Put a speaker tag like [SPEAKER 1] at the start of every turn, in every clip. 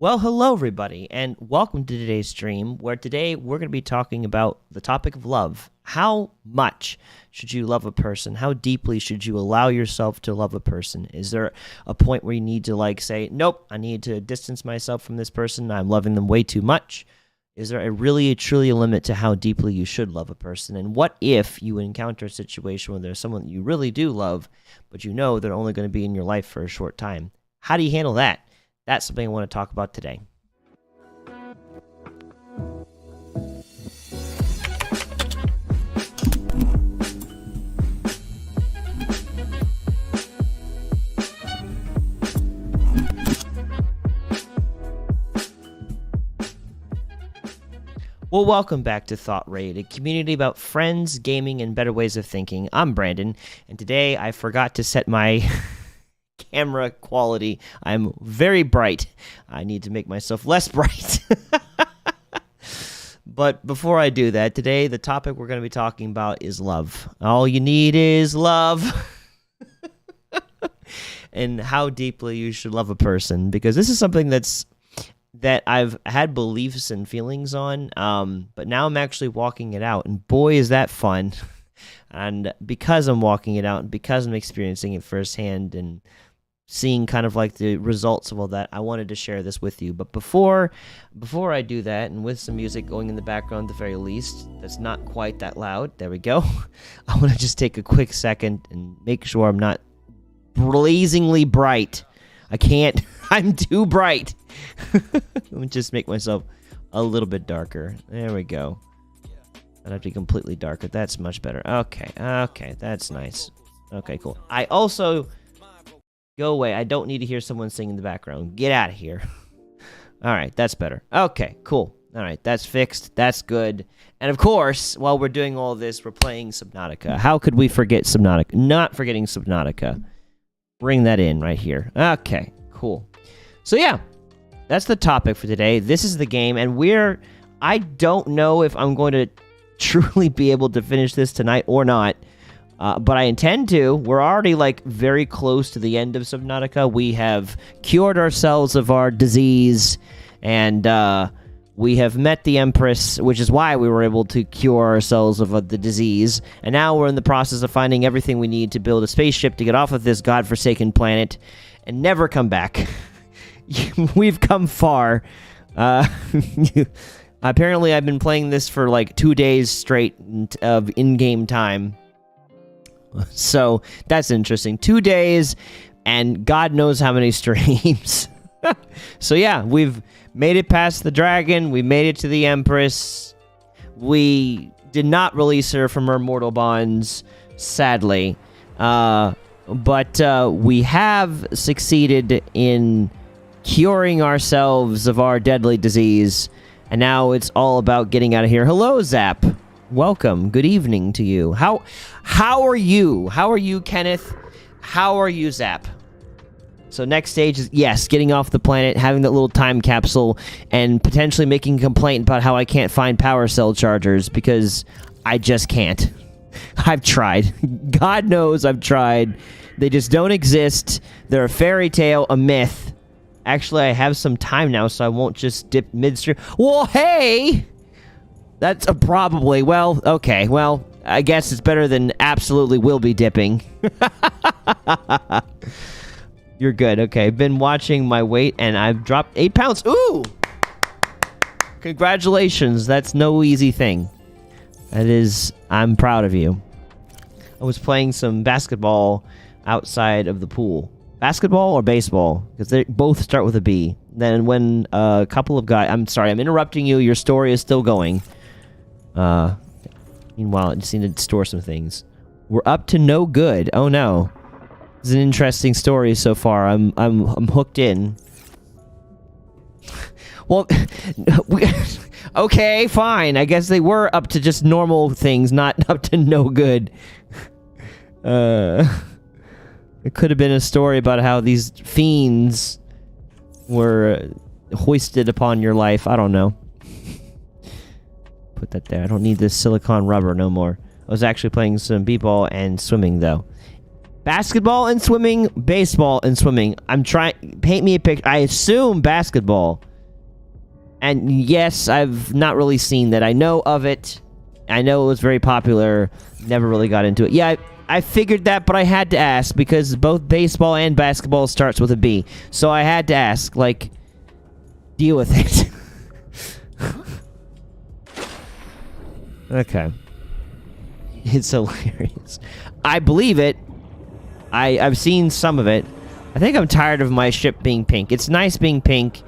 [SPEAKER 1] Well, hello, everybody, and welcome to today's stream, where today we're going to be talking about the topic of love. How much should you love a person? How deeply should you allow yourself to love a person? Is there a point where you need to, say, nope, I need to distance myself from this person, I'm loving them way too much? Is there truly a limit to how deeply you should love a person? And what if you encounter a situation where there's someone that you really do love, but you know they're only going to be in your life for a short time? How do you handle that? That's something I want to talk about today. Well, welcome back to thoutraid, a community about friends, gaming, and better ways of thinking. I'm Brandon, and today I forgot to set my camera quality. I'm very bright. I need to make myself less bright. But before I do that, today the topic we're going to be talking about is love. All you need is love. And how deeply you should love a person, because this is something that I've had beliefs and feelings on, but now I'm actually walking it out, and boy, is that fun. And because I'm walking it out, and because I'm experiencing it firsthand, and seeing kind of like the results of all that, I wanted to share this with you. But before I do that, and with some music going in the background at the very least, that's not quite that loud, there we go, I want to just take a quick second and make sure I'm not blazingly bright. I can't, I'm too bright. Let me just make myself a little bit darker. There we go. I'd have to be completely darker. That's much better. Okay, that's nice. Okay, cool. I also... Go away. I don't need to hear someone sing in the background. Get out of here. All right, that's better. Okay, cool. All right, that's fixed. That's good. And of course, while we're doing all this, we're playing Subnautica. How could we forget Subnautica? Not forgetting Subnautica. Bring that in right here. Okay, cool. So yeah, that's the topic for today. This is the game, and I don't know if I'm going to truly be able to finish this tonight or not. But I intend to. We're already, very close to the end of Subnautica. We have cured ourselves of our disease, and we have met the Empress, which is why we were able to cure ourselves of the disease. And now we're in the process of finding everything we need to build a spaceship to get off of this godforsaken planet and never come back. We've come far. Apparently, I've been playing this for, 2 days straight of in-game time. So that's interesting. 2 days and God knows how many streams. So yeah, we've made it past the dragon. We made it to the Empress. We did not release her from her mortal bonds, sadly. But we have succeeded in curing ourselves of our deadly disease. And now it's all about getting out of here. Hello, Zap. Welcome. Good evening to you. How are you? How are you, Kenneth? How are you, Zap? So next stage is, yes, getting off the planet, having that little time capsule, and potentially making a complaint about how I can't find power cell chargers, because I just can't. I've tried. God knows I've tried. They just don't exist. They're a fairy tale, a myth. Actually, I have some time now, so I won't just dip midstream. Well, hey! That's probably, well, okay, well, I guess it's better than absolutely will be dipping. You're good, okay. I've been watching my weight, and I've dropped 8 pounds. Ooh! Congratulations, that's no easy thing. I'm proud of you. I was playing some basketball outside of the pool. Basketball or baseball? Because they both start with a B. Then when a couple of guys... I'm sorry, I'm interrupting you. Your story is still going. Meanwhile, I just need to store some things. We're up to no good. Oh no. This is an interesting story so far. I'm hooked in. Well, okay, fine. I guess they were up to just normal things, not up to no good. It could have been a story about how these fiends were hoisted upon your life. I don't know. Put that there. I don't need this silicone rubber no more. I was actually playing some b-ball and swimming, though. Basketball and swimming, baseball and swimming. I'm trying... Paint me a picture. I assume basketball. And yes, I've not really seen that. I know of it. I know it was very popular. Never really got into it. Yeah, I figured that, but I had to ask because both baseball and basketball starts with a B. So I had to ask, like, deal with it. Okay. It's hilarious. I believe it. I've seen some of it. I think I'm tired of my ship being pink. It's nice being pink,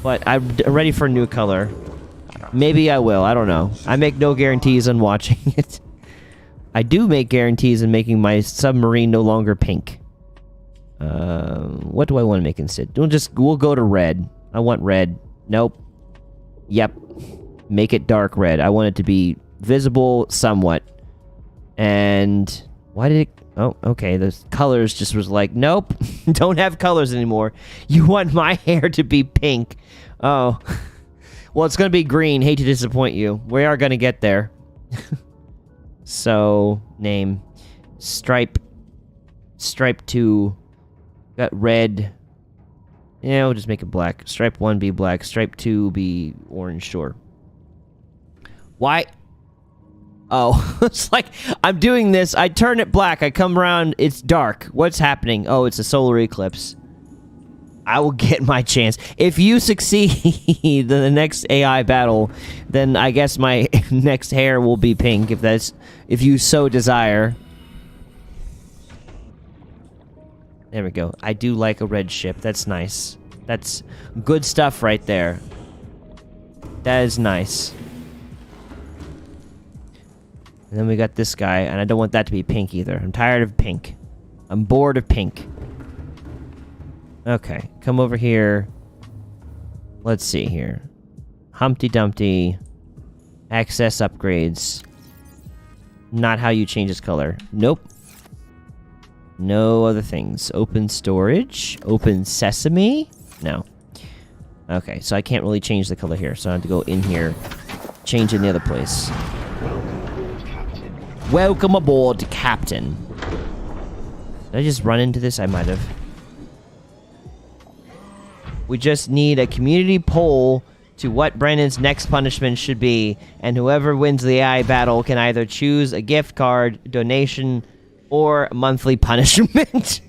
[SPEAKER 1] but I'm ready for a new color. Maybe I will. I don't know. I make no guarantees on watching it. I do make guarantees in making my submarine no longer pink. What do I want to make instead? We'll go to red. I want red. Nope. Yep. Make it dark red. I want it to be visible somewhat. And why did it... Oh, okay. The colors just was like, nope. Don't have colors anymore. You want my hair to be pink. Oh. Well, it's going to be green. Hate to disappoint you. We are going to get there. So, name. Stripe 2. Got red. Yeah, we'll just make it black. Stripe 1 be black. Stripe 2 be orange, sure. Why? Oh, it's like, I'm doing this. I turn it black. I come around. It's dark. What's happening? Oh, it's a solar eclipse. I will get my chance. If you succeed in the next AI battle, then I guess my next hair will be pink, if you so desire. There we go. I do like a red ship. That's nice. That's good stuff right there. That is nice. And then we got this guy, and I don't want that to be pink either. I'm tired of pink. I'm bored of pink. Okay, come over here. Let's see here. Humpty Dumpty. Access upgrades. Not how you change its color. Nope. No other things. Open storage. Open sesame. No. Okay, so I can't really change the color here, so I have to go in here. Change it in the other place. Welcome aboard, Captain. Did I just run into this? I might have. We just need a community poll to what Brandon's next punishment should be, and whoever wins the AI battle can either choose a gift card, donation, or a monthly punishment.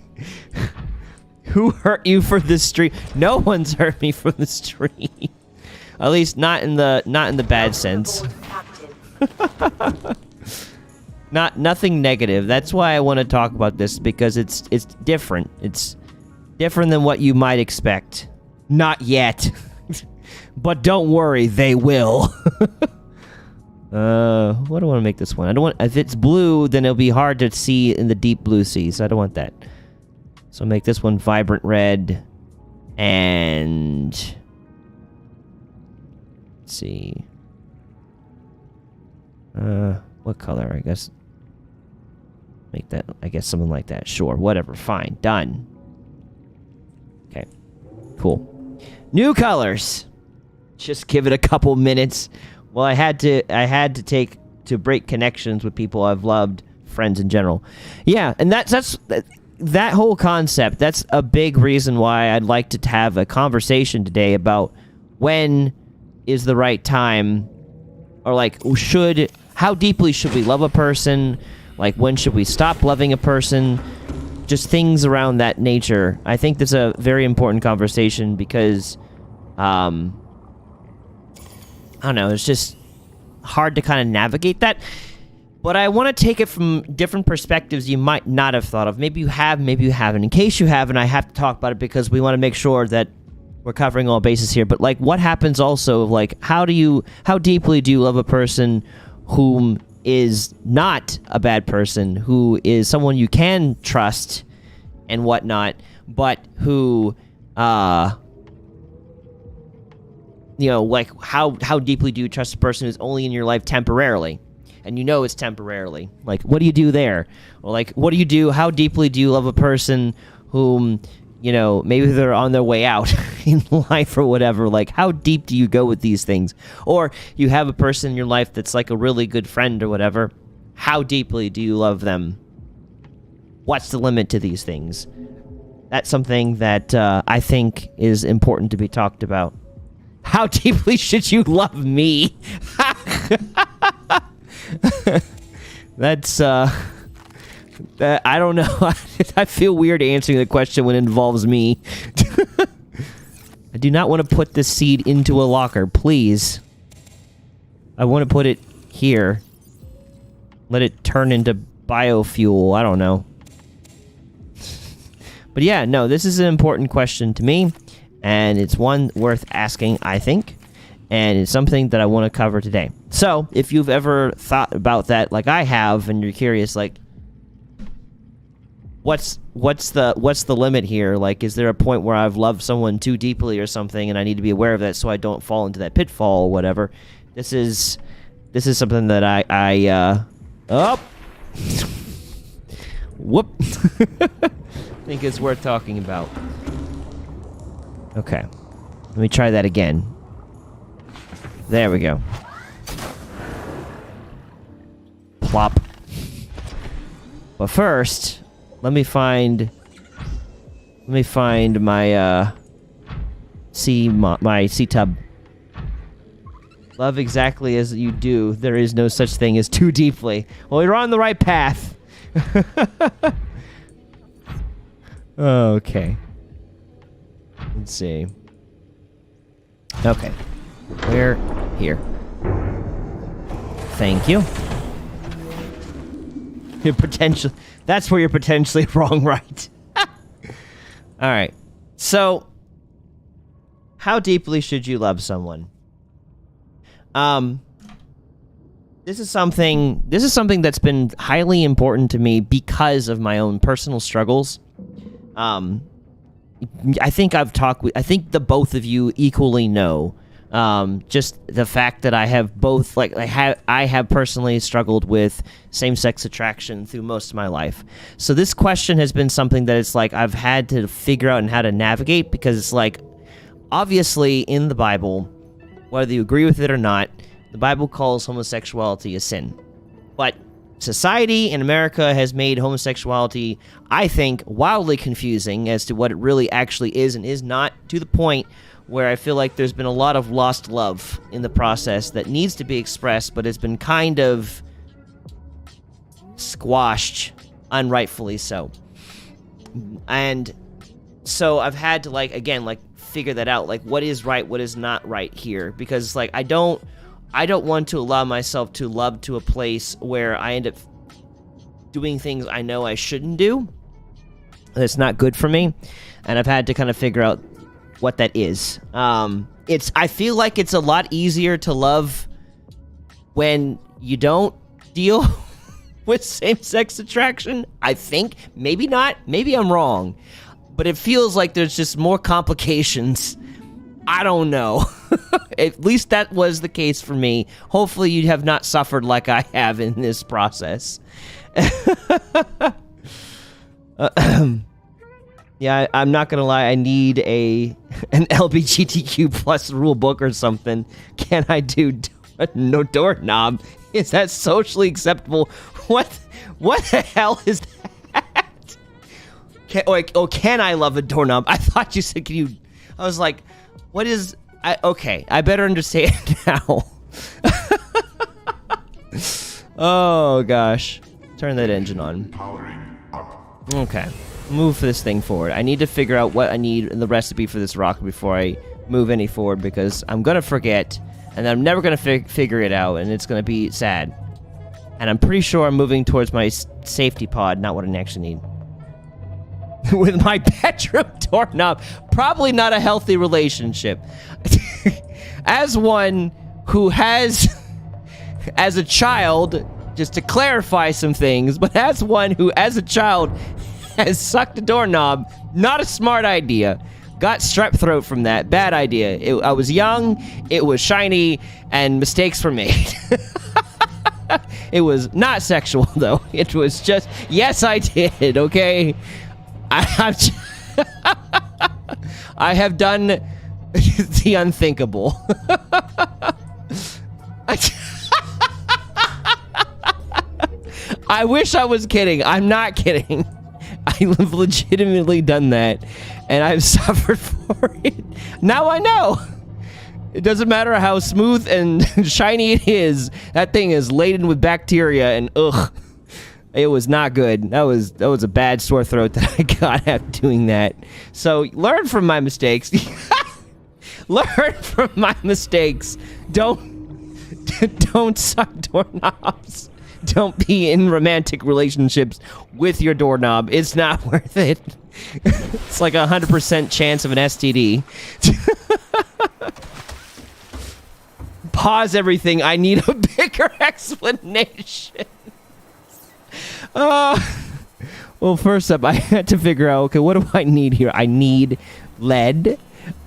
[SPEAKER 1] Who hurt you for the stream? No one's hurt me for the stream. At least not in the bad sense. Nothing negative. That's why I want to talk about this, because it's different. It's different than what you might expect. Not yet. But don't worry, they will. What do I want to make this one? I don't want... If it's blue, then it'll be hard to see in the deep blue sea, so I don't want that. So make this one vibrant red. And... Let's see. What color, I guess? Make that, I guess, something like that. Sure, whatever, fine, done. Okay, cool. New colors. Just give it a couple minutes. Well, I had to break connections with people I've loved, friends in general. Yeah, and that whole concept. That's a big reason why I'd like to have a conversation today about when is the right time, or like how deeply should we love a person? Like, when should we stop loving a person? Just things around that nature. I think that's a very important conversation because, I don't know, it's just hard to kind of navigate that. But I want to take it from different perspectives you might not have thought of. Maybe you have, maybe you haven't. In case you haven't, I have to talk about it because we want to make sure that we're covering all bases here. But, like, what happens also, like, how deeply do you love a person whom is not a bad person, who is someone you can trust and whatnot, but who, you know, like, how deeply do you trust a person who's only in your life temporarily? And you know it's temporarily. Like, what do you do there? Or, like, what do you do? How deeply do you love a person whom, you know, maybe they're on their way out in life or whatever? Like, how deep do you go with these things? Or you have a person in your life that's like a really good friend or whatever. How deeply do you love them? what's the limit to these things? That's something that I think is important to be talked about. How deeply should you love me? That's, I don't know. I feel weird answering the question when it involves me. I do not want to put this seed into a locker, please. I want to put it here. Let it turn into biofuel. I don't know. But yeah, no, this is an important question to me, and it's one worth asking, I think, and it's something that I want to cover today. So, if you've ever thought about that like I have, and you're curious, like, what's the limit here? Like, is there a point where I've loved someone too deeply or something, and I need to be aware of that so I don't fall into that pitfall or whatever? This is something that I whoop. I think it's worth talking about. Okay. Let me try that again. There we go. Plop. But first, let me find my my sea tub. Love exactly as you do. There is no such thing as too deeply. Well, you're on the right path. Okay. Let's see. Okay. Where? Here. Thank you. You're potentially... That's where you're potentially wrong, right? Alright. So, how deeply should you love someone? This is something that's been highly important to me because of my own personal struggles. I think I think the both of you equally know, just the fact that I have both, like, I have personally struggled with same-sex attraction through most of my life. So this question has been something that it's like I've had to figure out and how to navigate, because it's like, obviously in the Bible, whether you agree with it or not, the Bible calls homosexuality a sin. But society in America has made homosexuality, I think, wildly confusing as to what it really actually is and is not, to the point where I feel like there's been a lot of lost love in the process that needs to be expressed, but it's been kind of squashed, unrightfully so. And so I've had to, like, again, like, figure that out, like, what is right, what is not right here, because, like, I don't want to allow myself to love to a place where I end up doing things I know I shouldn't do. That's not good for me, and I've had to kind of figure out what that is. I feel like it's a lot easier to love when you don't deal with same-sex attraction, I think. Maybe not. Maybe I'm wrong. But it feels like there's just more complications. I don't know. At least that was the case for me. Hopefully you have not suffered like I have in this process. Yeah, I'm not gonna lie. I need an LGBTQ plus rule book or something. Can I do no doorknob? Is that socially acceptable? What the hell is that? Can I love a doorknob? I thought you said, can you? I was like, what is? Okay, I better understand now. Oh gosh, turn that engine on.
[SPEAKER 2] Powering up.
[SPEAKER 1] Okay, move this thing forward. I need to figure out what I need in the recipe for this rocket before I move any forward, because I'm gonna forget, and I'm never gonna figure it out, and it's gonna be sad. And I'm pretty sure I'm moving towards my safety pod, not what I actually need. With my bedroom doorknob, probably not a healthy relationship. As one who has, as a child, just to clarify some things, but as one who, as a child, has sucked a doorknob, not a smart idea. Got strep throat from that. Bad idea. I was young, it was shiny, and mistakes were made. It was not sexual, though. It was just, yes, I did, okay? I have done the unthinkable. I wish I was kidding. I'm not kidding. I've legitimately done that, and I've suffered for it. Now I know. It doesn't matter how smooth and shiny it is. That thing is laden with bacteria, and ugh, it was not good. That was a bad sore throat that I got after doing that. So learn from my mistakes. Learn from my mistakes. Don't suck doorknobs. Don't be in romantic relationships with your doorknob. It's not worth it. It's like 100% chance of an STD. Pause everything. I need a bigger explanation. Well, first up, I had to figure out, okay, what do I need here? I need lead.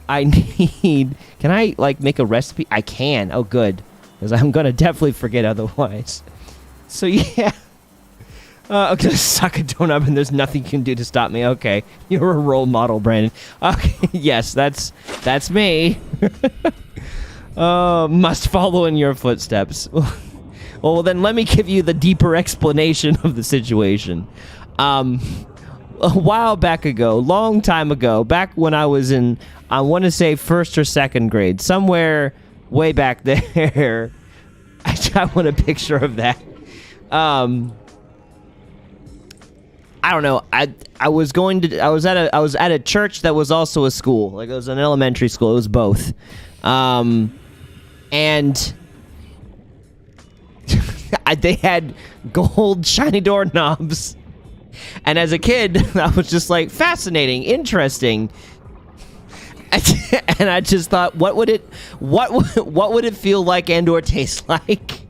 [SPEAKER 1] I need... Can I, like, make a recipe? I can. Oh, good. Because I'm going to definitely forget otherwise. So, yeah. I'm going to suck a doorknob and there's nothing you can do to stop me. Okay. You're a role model, Brandon. Okay. Yes, that's me. Must follow in your footsteps. Well, then let me give you the deeper explanation of the situation. A while back ago, long time ago, back when I was in, I want to say first or second grade, somewhere way back there. I want a picture of that. I don't know. I was at a church that was also a school. Like, it was an elementary school. It was both. And they had gold shiny doorknobs. And as a kid, that was just like fascinating, interesting. And I just thought, what would it feel like and or taste like?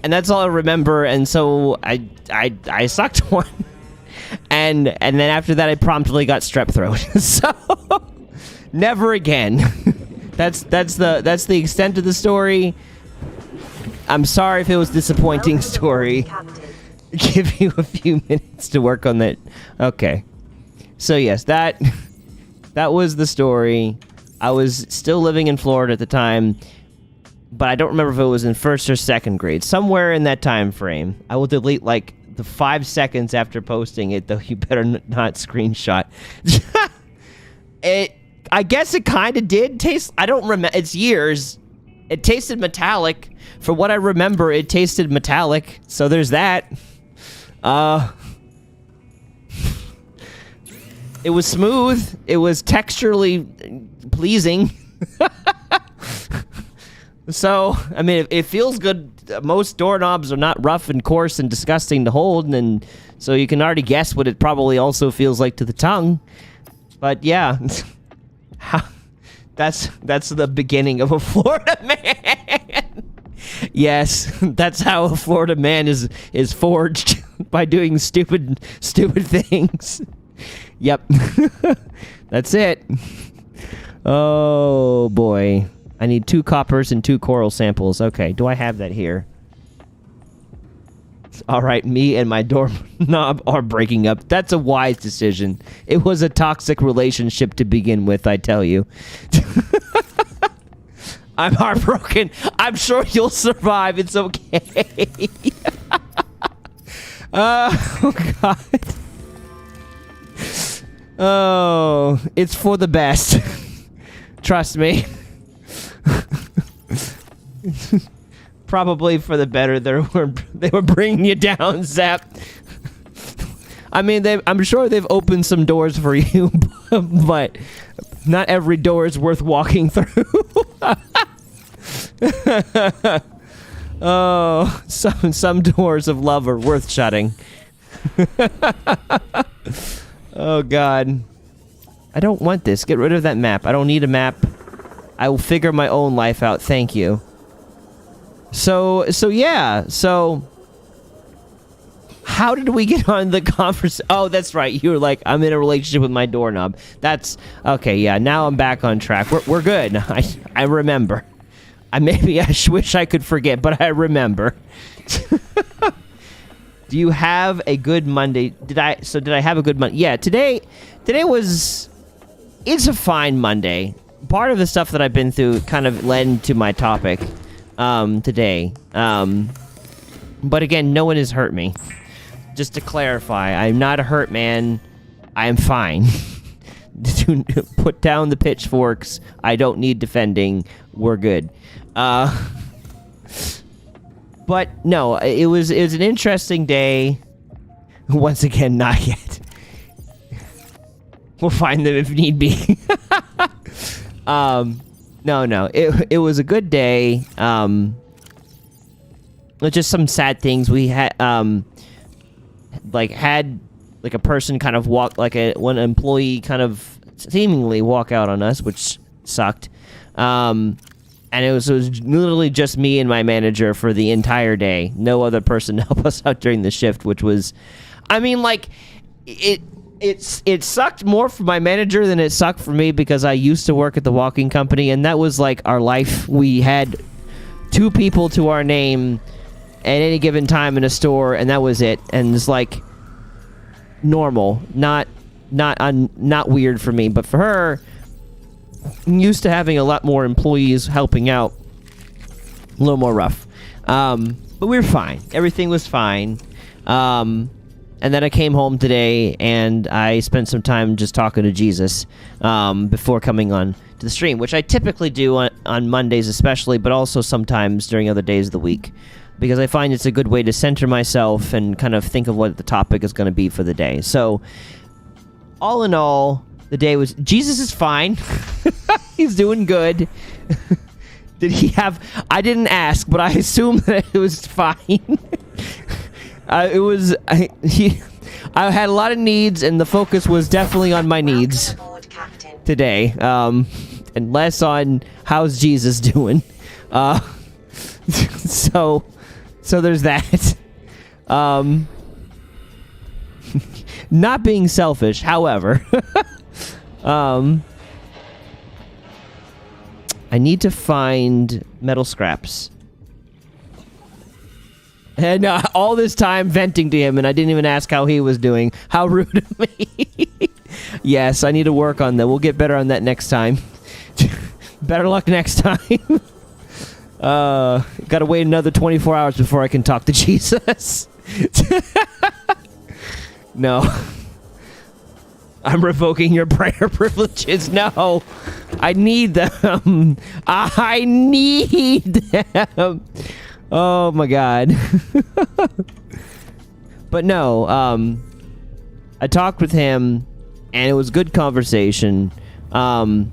[SPEAKER 1] And that's all I remember. And so I sucked one. And then after that, I promptly got strep throat. So never again. That's the extent of the story. I'm sorry if it was a disappointing story. Give you a few minutes to work on that. Okay. So yes, that was the story. I was still living in Florida at the time, but I don't remember if it was in first or second grade. Somewhere in that time frame. I will delete like the 5 seconds after posting it, though you better not screenshot. I guess it kind of did taste... I don't remember... It's years. It tasted metallic. For what I remember, it tasted metallic. So there's that. It was smooth. It was texturally pleasing. So, I mean, it feels good. Most doorknobs are not rough and coarse and disgusting to hold, and so you can already guess what it probably also feels like to the tongue. But yeah, that's the beginning of a Florida man. Yes, that's how a Florida man is forged, by doing stupid things. Yep, that's it. Oh boy. I need 2 coppers and 2 coral samples. Okay, do I have that here? Alright, me and my doorknob are breaking up. That's a wise decision. It was a toxic relationship to begin with, I tell you. I'm heartbroken. I'm sure you'll survive. It's okay. Oh, God. Oh, it's for the best. Trust me. Probably for the better. They were bringing you down, Zap. I mean, I'm sure they've opened some doors for you, but not every door is worth walking through. Oh, some doors of love are worth shutting. Oh, God. I don't want this. Get rid of that map. I don't need a map. I will figure my own life out. Thank you. So yeah. So, how did we get on the conversation? Oh, that's right. You were like, I'm in a relationship with my doorknob. That's okay. Yeah. Now I'm back on track. We're good. I remember. Maybe I wish I could forget, but I remember. Do you have a good Monday? Did I have a good Monday? Yeah. Today was. It's a fine Monday. Part of the stuff that I've been through kind of led to my topic today. But again, no one has hurt me. just to clarify, I'm not a hurt man. I am fine. Put down the pitchforks. I don't need defending. We're good. But no, it was an interesting day. Once again, not yet. We'll find them if need be. No. It was a good day. Just some sad things. We had had a person kind of walk, one employee kind of seemingly walk out on us, which sucked. And it was literally just me and my manager for the entire day. No other person to help us out during the shift, which was, I mean, like, it sucked more for my manager than it sucked for me, because I used to work at the walking company, and that was like our life. We had 2 people to our name at any given time in a store, and that was it. And it's like normal, not weird for me, but for her, I'm used to having a lot more employees helping out, a little more rough. But we were fine. Everything was fine. And then I came home today, and I spent some time just talking to Jesus before coming on to the stream, which I typically do on Mondays especially, but also sometimes during other days of the week, because I find it's a good way to center myself and kind of think of what the topic is going to be for the day. So, all in all, the day was... Jesus is fine. He's doing good. Did he have... I didn't ask, but I assume that it was fine. I had a lot of needs, and the focus was definitely on my needs today, and less on how's Jesus doing. So there's that. Not being selfish, however. I need to find metal scraps. And all this time venting to him, and I didn't even ask how he was doing. How rude of me. Yes, I need to work on that. We'll get better on that next time. Better luck next time. Gotta wait another 24 hours before I can talk to Jesus. No. I'm revoking your prayer privileges. No. I need them. I need them. Oh my god. But no, I talked with him, and it was good conversation. And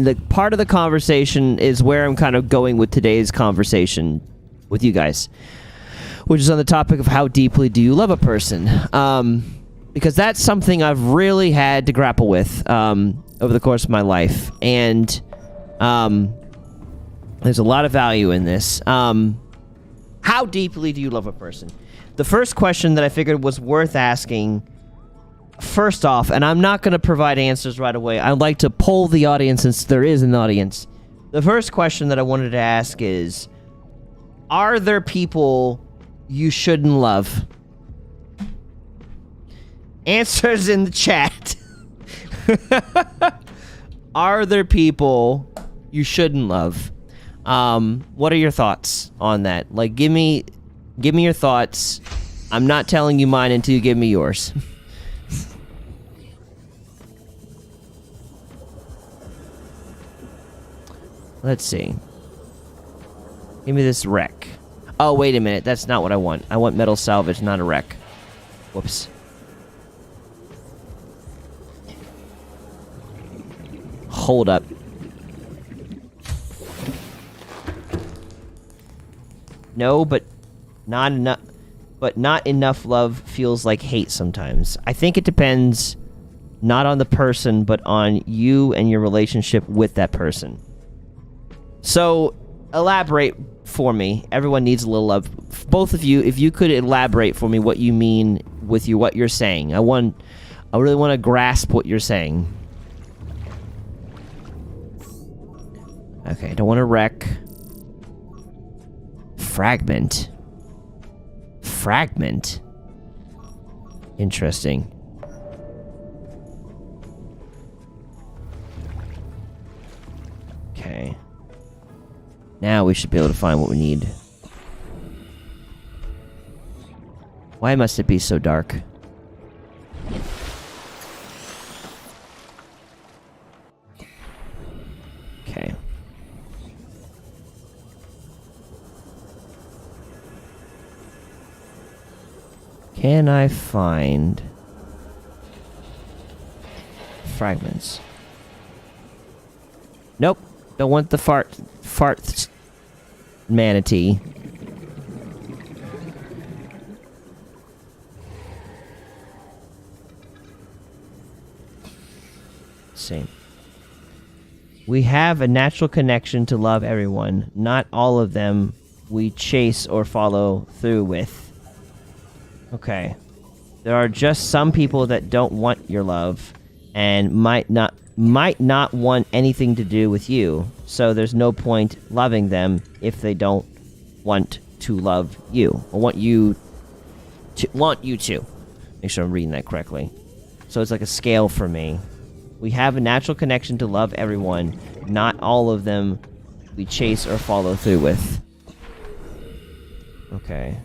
[SPEAKER 1] the part of the conversation is where I'm kind of going with today's conversation with you guys, which is on the topic of how deeply do you love a person? Because that's something I've really had to grapple with over the course of my life, and there's a lot of value in this. How deeply do you love a person? The first question that I figured was worth asking, first off, and I'm not going to provide answers right away. I'd like to poll the audience, since there is an audience. The first question that I wanted to ask is, are there people you shouldn't love? Answers in the chat. Are there people you shouldn't love? What are your thoughts on that? Like, give me your thoughts. I'm not telling you mine until you give me yours. Let's see. Give me this wreck. Oh, wait a minute. That's not what I want. I want metal salvage, not a wreck. Whoops. Hold up. No, but not enough. But not enough love feels like hate sometimes. I think it depends not on the person, but on you and your relationship with that person. So, elaborate for me. Everyone needs a little love. Both of you, if you could elaborate for me what you mean with what you're saying. I really want to grasp what you're saying. Okay, I don't want to wreck. Fragment. Fragment. Interesting. Okay. Now we should be able to find what we need. Why must it be so dark? Okay. Can I find fragments? Nope. Don't want the fart manatee. Same. We have a natural connection to love everyone. Not all of them we chase or follow through with. Okay. There are just some people that don't want your love and might not want anything to do with you. So there's no point loving them if they don't want to love you or want you to. Make sure I'm reading that correctly. So it's like a scale for me. We have a natural connection to love everyone. Not all of them we chase or follow through with. Okay.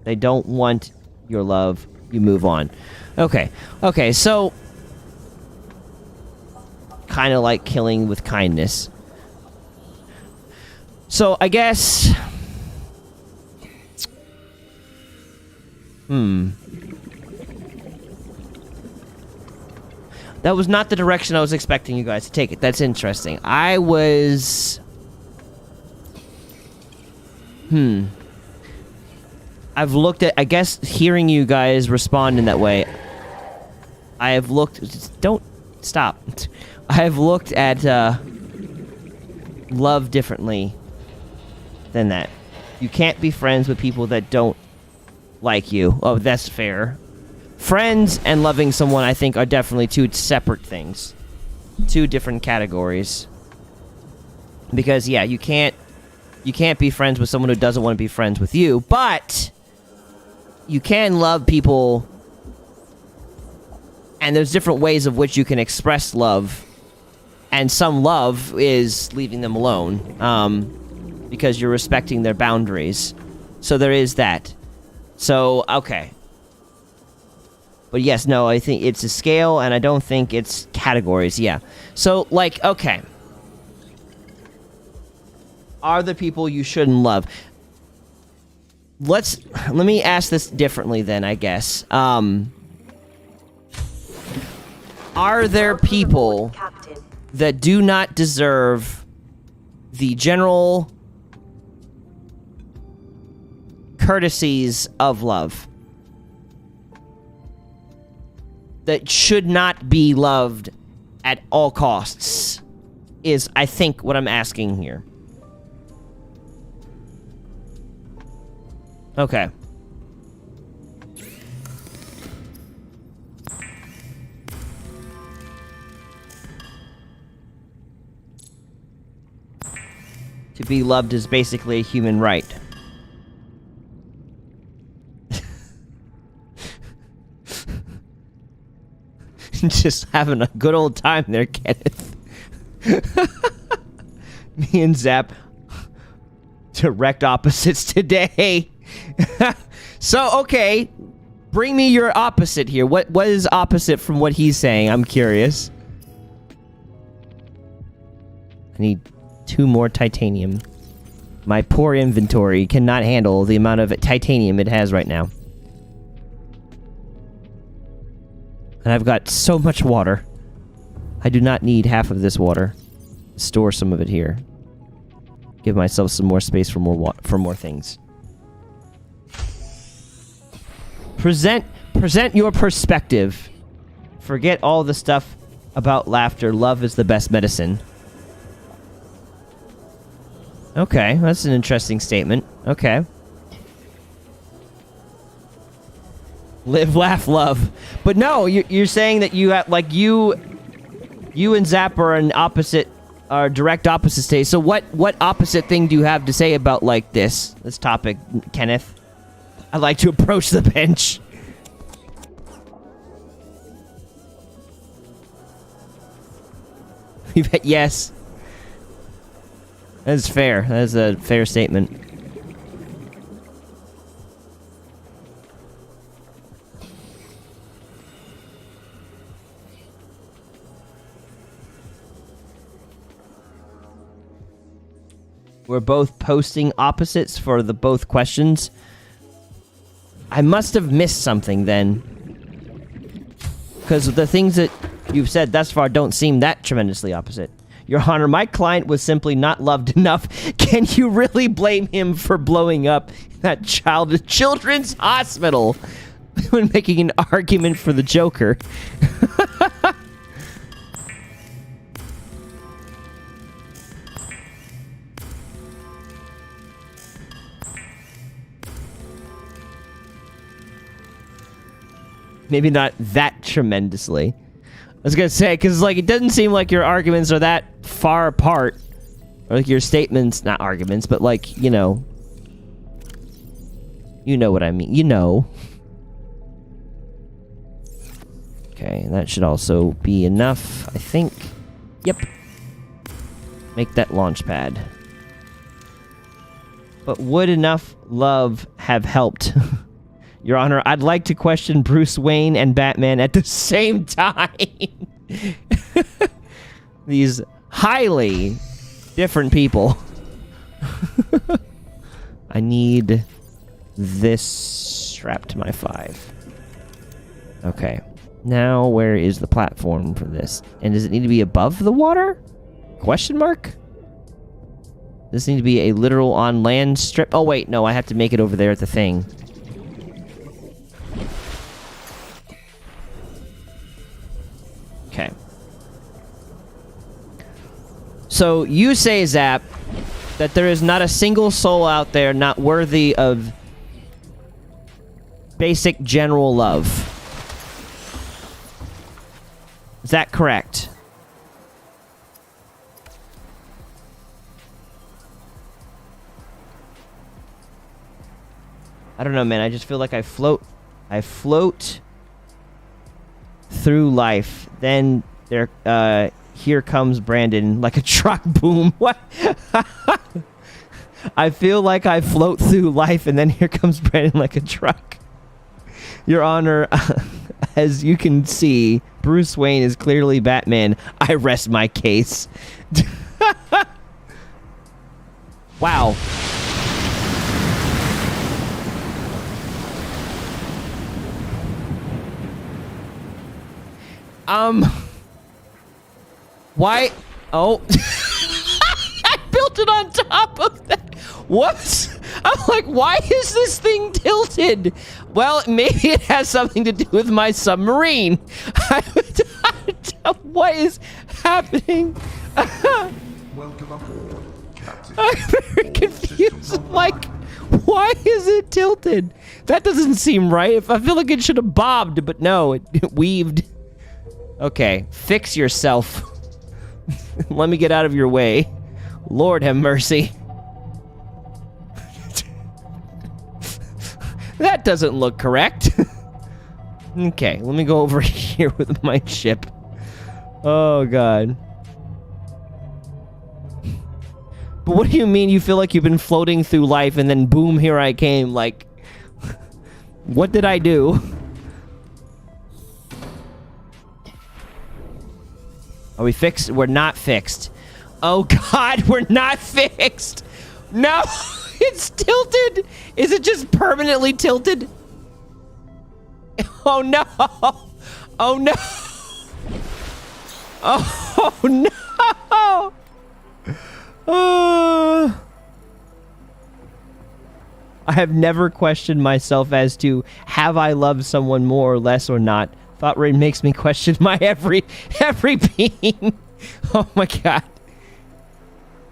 [SPEAKER 1] They don't want your love. You move on. Okay. Okay, so... kind of like killing with kindness. So, I guess... That was not the direction I was expecting you guys to take it. That's interesting. I was... I've looked at... I guess hearing you guys respond in that way... I have looked... Don't... Stop. I have looked at, love differently than that. You can't be friends with people that don't like you. Oh, that's fair. Friends and loving someone, I think, are definitely two separate things. Two different categories. Because, yeah, you can't be friends with someone who doesn't want to be friends with you, but you can love people, and there's different ways of which you can express love, and some love is leaving them alone, because you're respecting their boundaries. So there is that. So, okay. But yes, no, I think it's a scale, and I don't think it's categories, yeah. So, like, okay. Are there people you shouldn't love? Let me ask this differently then, I guess. Are there people that do not deserve the general courtesies of love? That should not be loved at all costs, is, I think, what I'm asking here. Okay. To be loved is basically a human right. Just having a good old time there, Kenneth. Me and Zap, direct opposites today. So, okay, bring me your opposite here. What is opposite from what he's saying? I'm curious. I need 2 more titanium. My poor inventory cannot handle the amount of titanium it has right now. And I've got so much water. I do not need half of this water. Store some of it here. Give myself some more space for more things. Present your perspective. Forget all the stuff about laughter. Love is the best medicine. Okay, that's an interesting statement. Okay. Live, laugh, love. But no, you're saying that you have, like, you and Zap are an opposite, are direct opposite state. So what opposite thing do you have to say about, like, this topic, Kenneth? I'd like to approach the bench. Yes. That's fair. That's a fair statement. We're both posting opposites for the both questions. I must have missed something then. Because the things that you've said thus far don't seem that tremendously opposite. Your Honor, my client was simply not loved enough. Can you really blame him for blowing up that children's hospital when making an argument for the Joker? Maybe not that tremendously. I was gonna say, because, like, it doesn't seem like your arguments are that far apart. Or, like, your statements, not arguments, but, like, you know. You know what I mean. You know. Okay, that should also be enough, I think. Yep. Make that launch pad. But would enough love have helped? Your Honor, I'd like to question Bruce Wayne and Batman at the same time. These highly different people. I need this strapped to my 5. Okay. Now, where is the platform for this? And does it need to be above the water? Question mark? Does this need to be a literal on land strip? Oh, wait, no, I have to make it over there at the thing. Okay. So you say, Zap, that there is not a single soul out there not worthy of basic general love. Is that correct? I don't know, man. I just feel like I float through life. Then there, here comes Brandon like a truck. Boom. What? I feel like I float through life, and then here comes Brandon like a truck. Your Honor, as you can see, Bruce Wayne is clearly Batman. I rest my case. Wow. Why? Oh. I built it on top of that. What? I'm like, why is this thing tilted? Well, maybe it has something to do with my submarine. What is happening?
[SPEAKER 2] Welcome aboard, Captain.
[SPEAKER 1] I'm very confused. I'm like, why is it tilted? That doesn't seem right. I feel like it should have bobbed, but no, it weaved. Okay, fix yourself. Let me get out of your way. Lord have mercy. That doesn't look correct. Okay, let me go over here with my ship. Oh, God. But what do you mean you feel like you've been floating through life and then boom, here I came? Like, what did I do? Are we fixed? We're not fixed. Oh, God, we're not fixed. No, it's tilted. Is it just permanently tilted? Oh, no. Oh, no. Oh, no. I have never questioned myself as to have I loved someone more or less or not. Thoughtraid makes me question my every being. Oh my God.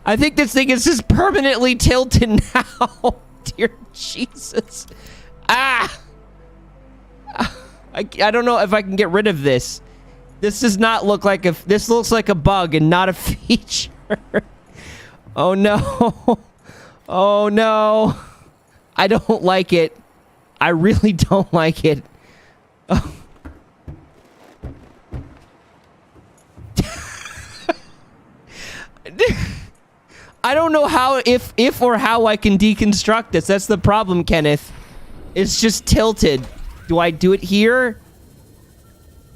[SPEAKER 1] I think this thing is just permanently tilted now. Dear Jesus. Ah. I don't know if I can get rid of this. This does not look like a... This looks like a bug and not a feature. Oh no. Oh no. I don't like it. I really don't like it. Oh. I don't know how, if or how I can deconstruct this. That's the problem, Kenneth. It's just tilted. Do I do it here?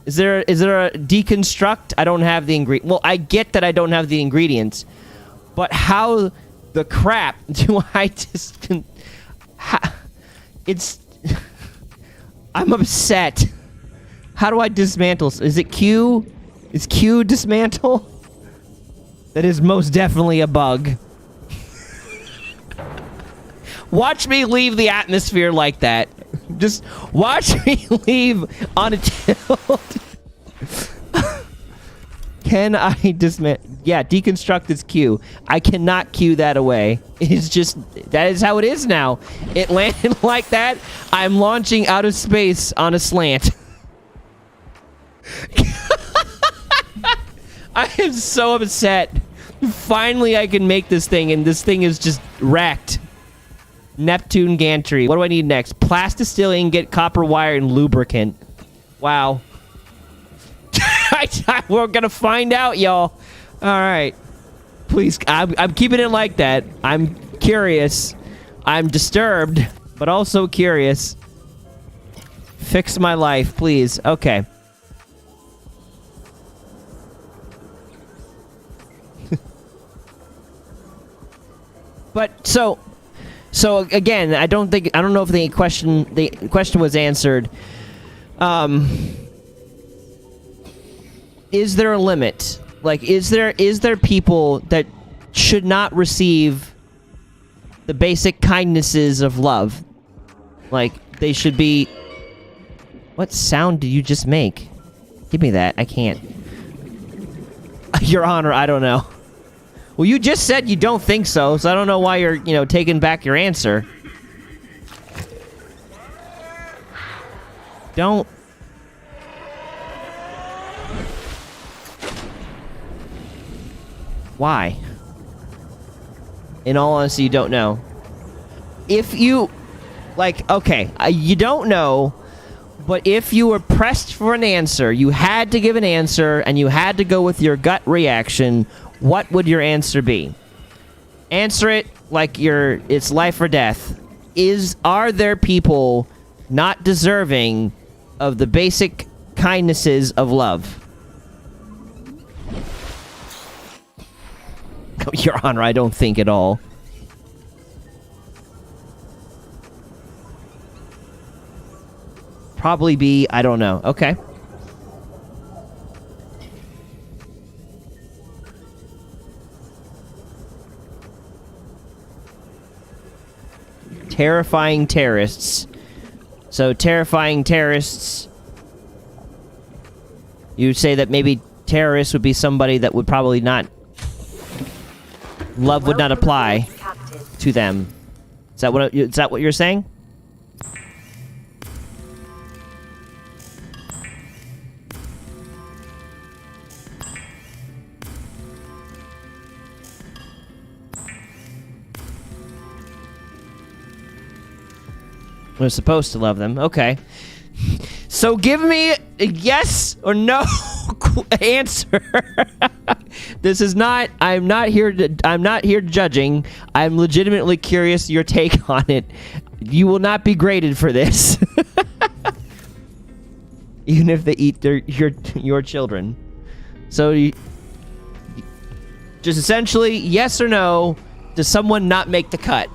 [SPEAKER 1] Is there a deconstruct? I don't have the ingredient. Well, I get that I don't have the ingredients, but how the crap do I just... It's... I'm upset. How do I dismantle? Is it Q? Is Q dismantle? That is most definitely a bug. Watch me leave the atmosphere like that. Just watch me leave on a tilt. Can I dismantle? Yeah, deconstruct is Q. I cannot Q that away. It's just, that is how it is now. It landed like that. I'm launching out of space on a slant. I am so upset. Finally, I can make this thing, and this thing is just wrecked. Neptune gantry. What do I need next? Plastisteel ingot, copper wire, and lubricant. Wow. We're gonna find out, y'all. All right. Please, I'm keeping it like that. I'm curious. I'm disturbed, but also curious. Fix my life, please. Okay. But so again, I don't know if the question was answered. Is there a limit? Like, is there people that should not receive the basic kindnesses of love? Like, they should be... What sound did you just make? Give me that. I can't. Your Honor, I don't know. Well, you just said you don't think so, so I don't know why you're, taking back your answer. Don't... Why? In all honesty, you don't know. If you... Like, okay, you don't know, but if you were pressed for an answer, you had to give an answer, and you had to go with your gut reaction, what would your answer be? Answer it like it's life or death. Are there people not deserving of the basic kindnesses of love? Your Honor, I don't think at all. Probably be, I don't know. Okay. Terrifying terrorists. So, terrifying terrorists... You'd say that maybe terrorists would be somebody that would probably not... Love would not apply to them. Is that what you're saying? We're supposed to love them. Okay. So give me a yes or no answer. This is not... I'm not here judging. I'm legitimately curious your take on it. You will not be graded for this. Even if they eat your children. So just essentially, yes or no, does someone not make the cut?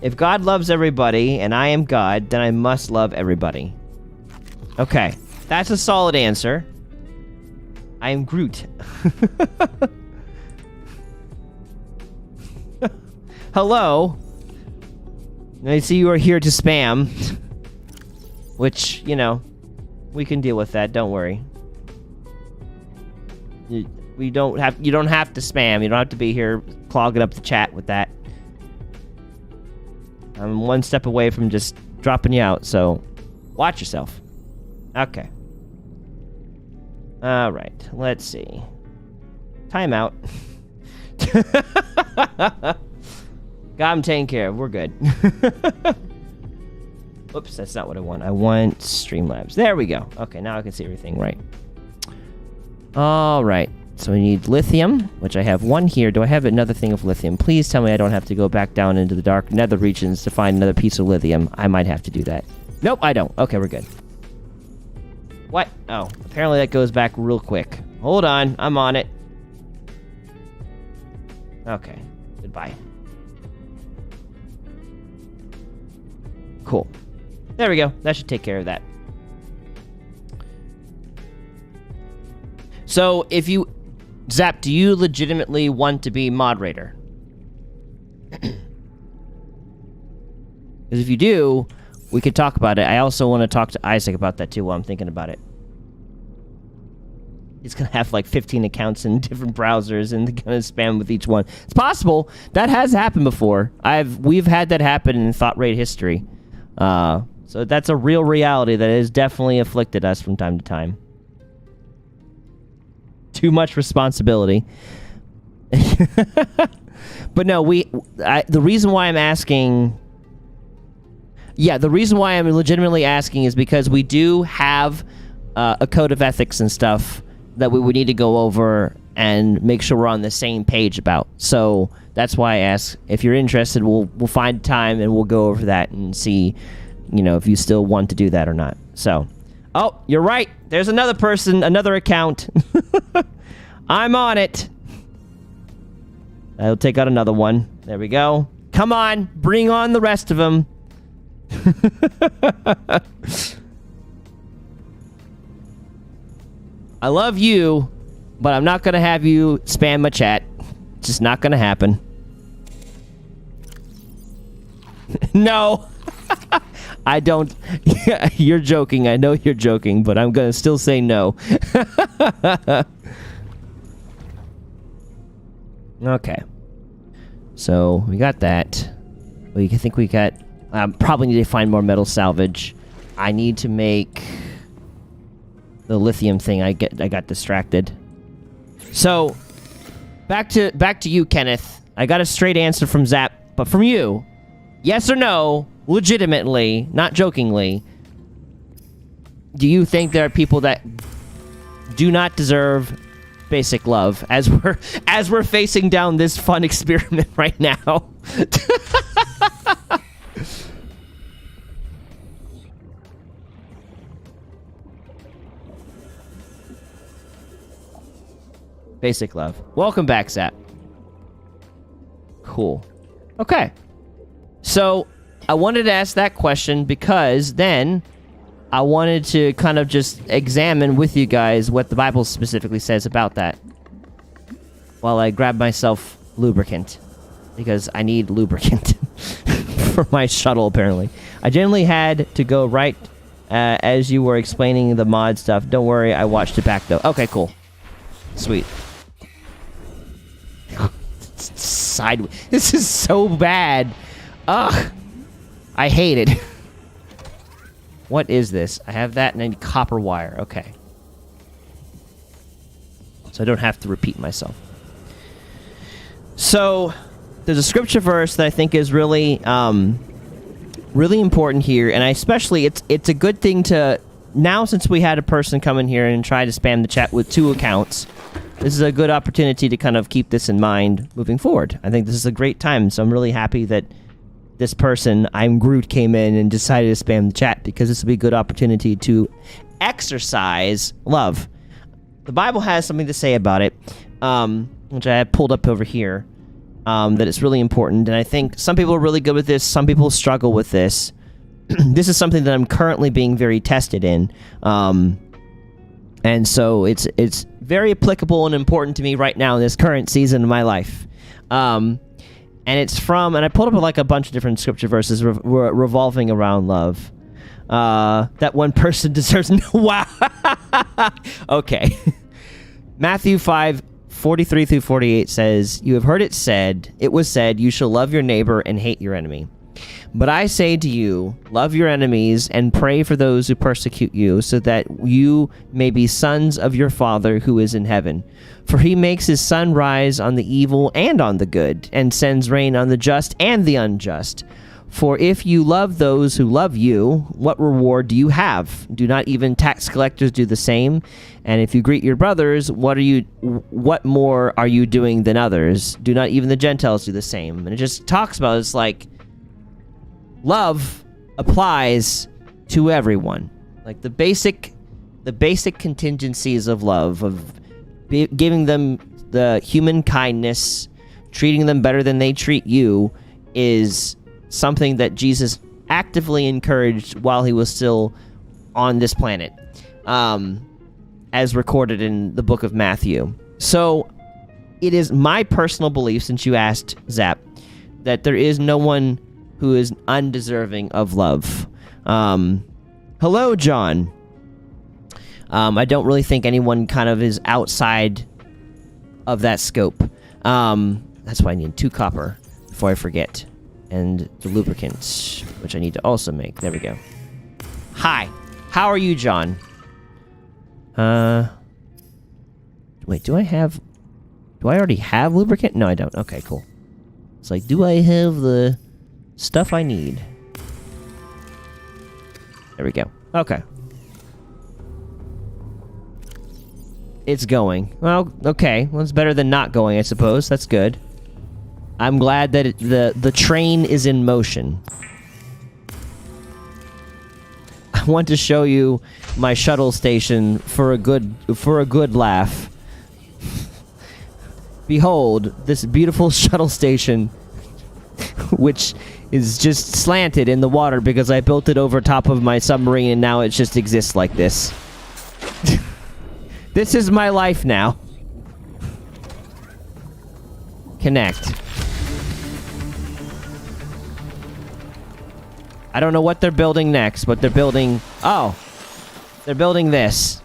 [SPEAKER 1] If God loves everybody, and I am God, then I must love everybody. Okay. That's a solid answer. I am Groot. Hello. I see you are here to spam. Which, we can deal with that, don't worry. You don't have to spam. You don't have to be here clogging up the chat with that. I'm one step away from just dropping you out, so watch yourself. Okay. Alright, let's see. Timeout. Got him taken care of. We're good. Whoops, that's not what I want. I want Streamlabs. There we go. Okay, now I can see everything right. Alright. So we need lithium, which I have one here. Do I have another thing of lithium? Please tell me I don't have to go back down into the dark nether regions to find another piece of lithium. I might have to do that. Nope, I don't. Okay, we're good. What? Oh, apparently that goes back real quick. Hold on. I'm on it. Okay. Goodbye. Cool. There we go. That should take care of that. So, if you... Zap, do you legitimately want to be moderator? Because if you do, we could talk about it. I also want to talk to Isaac about that too while I'm thinking about it. He's going to have like 15 accounts in different browsers and going to spam with each one. It's possible. That has happened before. We've had that happen in thought-raid history. So that's a real reality that has definitely afflicted us from time to time. Too much responsibility. But no, the reason why I'm asking... Yeah, the reason why I'm legitimately asking is because we do have a code of ethics and stuff that we would need to go over and make sure we're on the same page about. So that's why I ask. If you're interested, we'll find time and we'll go over that and see, if you still want to do that or not. So, oh, you're right. There's another person, another account. I'm on it. I'll take out another one. There we go. Come on, bring on the rest of them. I love you, but I'm not going to have you spam my chat. It's just not going to happen. No. I don't. You're joking. I know you're joking, but I'm going to still say no. Okay. So, we got that. We think we got... probably need to find more metal salvage. I need to make the lithium thing. I got distracted. So, back to you, Kenneth. I got a straight answer from Zap, but from you, yes or no, legitimately, not jokingly, do you think there are people that do not deserve basic love as we're facing down this fun experiment right now? Basic love. Welcome back, Zap. Cool. Okay. So, I wanted to ask that question because then I wanted to kind of just examine with you guys what the Bible specifically says about that. While I grab myself lubricant. Because I need lubricant for my shuttle, apparently. I generally had to go right as you were explaining the mod stuff. Don't worry, I watched it back, though. Okay, cool. Sweet. Sideways. This is so bad. Ugh. I hate it. What is this? I have that and I need copper wire. Okay. So I don't have to repeat myself. So, there's a scripture verse that I think is really, really important here, and it's a good thing to, now since we had a person come in here and try to spam the chat with 2 accounts, this is a good opportunity to kind of keep this in mind moving forward. I think this is a great time, so I'm really happy that this person, I'm Groot, came in and decided to spam the chat, because this will be a good opportunity to exercise love. The Bible has something to say about it, which I have pulled up over here, that it's really important, and I think some people are really good with this, some people struggle with this. This is something that I'm currently being very tested in, and so it's very applicable and important to me right now in this current season of my life. And it's from, and I pulled up like a bunch of different scripture verses revolving around love. That one person deserves no... Wow! Okay. Matthew 5:43-48 says, "You have heard it was said, you shall love your neighbor and hate your enemy. But I say to you, love your enemies and pray for those who persecute you, so that you may be sons of your Father who is in heaven. For he makes his sun rise on the evil and on the good, and sends rain on the just and the unjust. For if you love those who love you, what reward do you have? Do not even tax collectors do the same? And if you greet your brothers, what more are you doing than others? Do not even the Gentiles do the same?" And it just talks about, it's like, love applies to everyone. Like the basic contingencies of love, of giving them the human kindness, treating them better than they treat you, is something that Jesus actively encouraged while he was still on this planet, as recorded in the book of Matthew. So it is my personal belief, since you asked, Zap, that there is no one who is undeserving of love. Hello, John. I don't really think anyone kind of is outside of that scope. That's why I need 2 copper before I forget. And the lubricant, which I need to also make. There we go. Hi. How are you, John? Wait, do I already have lubricant? No, I don't. Okay, cool. It's like, do I have the stuff I need? There we go. Okay. It's going. Well, okay. Well, it's better than not going, I suppose. That's good. I'm glad that the train is in motion. I want to show you my shuttle station for a good laugh. Behold, this beautiful shuttle station, which is just slanted in the water because I built it over top of my submarine and now it just exists like this. This is my life now. Connect. I don't know what they're building next, but they're building... Oh! They're building this.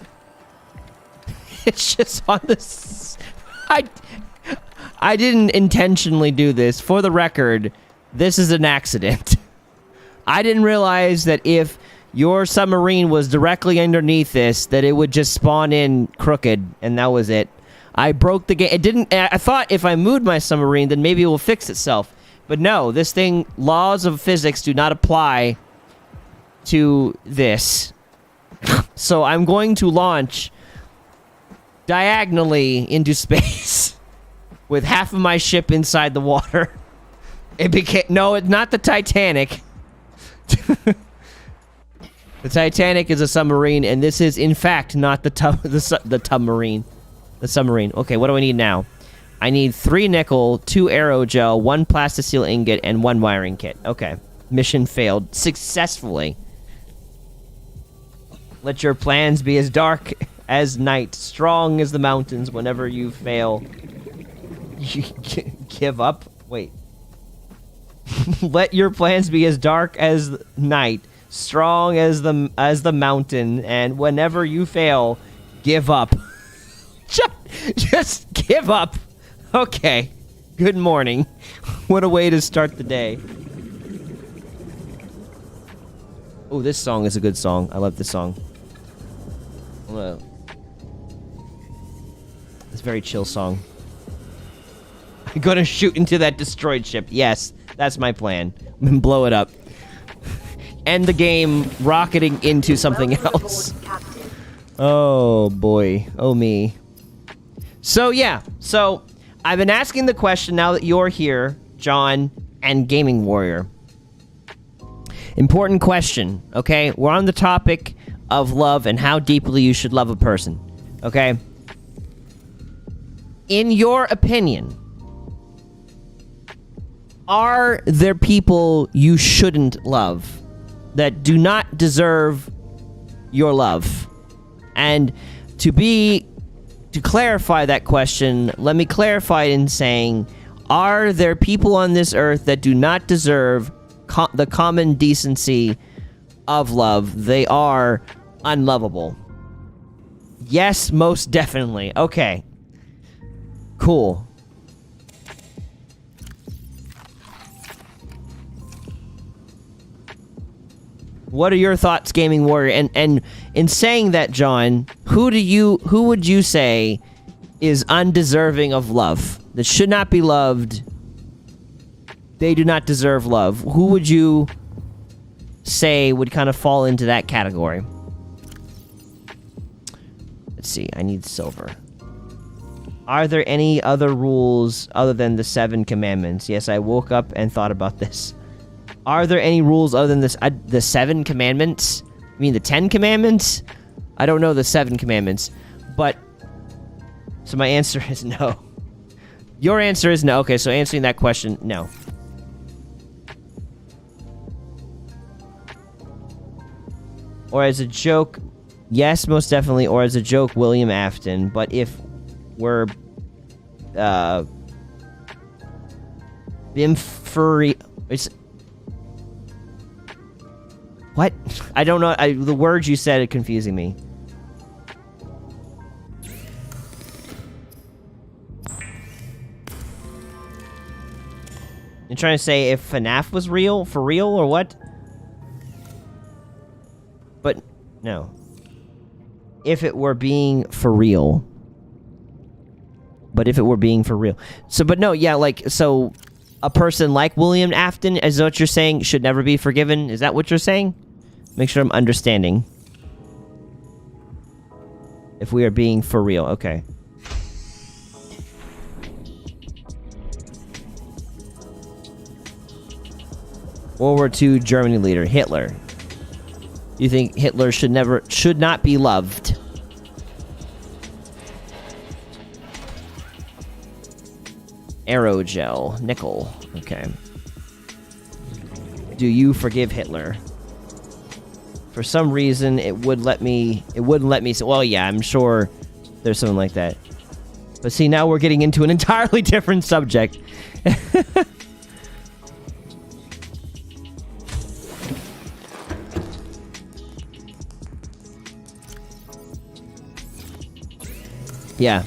[SPEAKER 1] It's just on this... I didn't intentionally do this. For the record, this is an accident. I didn't realize that if your submarine was directly underneath this, that it would just spawn in crooked, and that was it. I broke the game. It didn't... I thought if I moved my submarine, then maybe it will fix itself. But no, this thing... Laws of physics do not apply to this. So I'm going to launch diagonally into space with half of my ship inside the water. It became... No, it's not the Titanic. The Titanic is a submarine, and this is, in fact, not the submarine. The submarine. Okay, what do I need now? I need 3 nickel, 2 aerogel, 1 plasticine ingot, and 1 wiring kit. Okay. Mission failed successfully. Let your plans be as dark as night, strong as the mountains. Whenever you fail, you give up. Wait. Let your plans be as dark as night, strong as the mountain, and whenever you fail, give up. Just give up. Okay. Good morning. What a way to start the day. Oh, this song is a good song. I love this song. It's a very chill song. I'm gonna shoot into that destroyed ship. Yes, that's my plan. I'm gonna blow it up. End the game rocketing into something else. Oh, boy. Oh, me. So, yeah. So, I've been asking the question now that you're here, John and Gaming Warrior. Important question, okay? We're on the topic of love and how deeply you should love a person, okay? In your opinion, are there people you shouldn't love that do not deserve your love? And to clarify that question, let me clarify it in saying, are there people on this earth that do not deserve the common decency of love? They are unlovable. Yes, most definitely. Okay. Cool. What are your thoughts, Gaming Warrior? And in saying that, John, who would you say is undeserving of love? That should not be loved. They do not deserve love. Who would you say would kind of fall into that category? Let's see. I need silver. Are there any other rules other than the 7 commandments? Yes, I woke up and thought about this. Are there any rules other than this? The 7 commandments? I mean, the 10 commandments? I don't know the 7 commandments. But So my answer is no. Your answer is no. Okay, so answering that question, no. Or as a joke, yes, most definitely. Or as a joke, William Afton. But if we're Bimfurry, it's what? I don't know. The words you said are confusing me. You're trying to say if FNAF was real, for real, or what? But no. If it were being for real. But if it were being for real. So, but no, yeah, like, so a person like William Afton, is what you're saying, should never be forgiven? Is that what you're saying? Make sure I'm understanding. If we are being for real, okay. World War II Germany leader, Hitler. You think Hitler should not be loved? Aerogel, nickel. Okay. Do you forgive Hitler? For some reason, it wouldn't let me say, well, yeah, I'm sure there's something like that. But see, now we're getting into an entirely different subject. Yeah.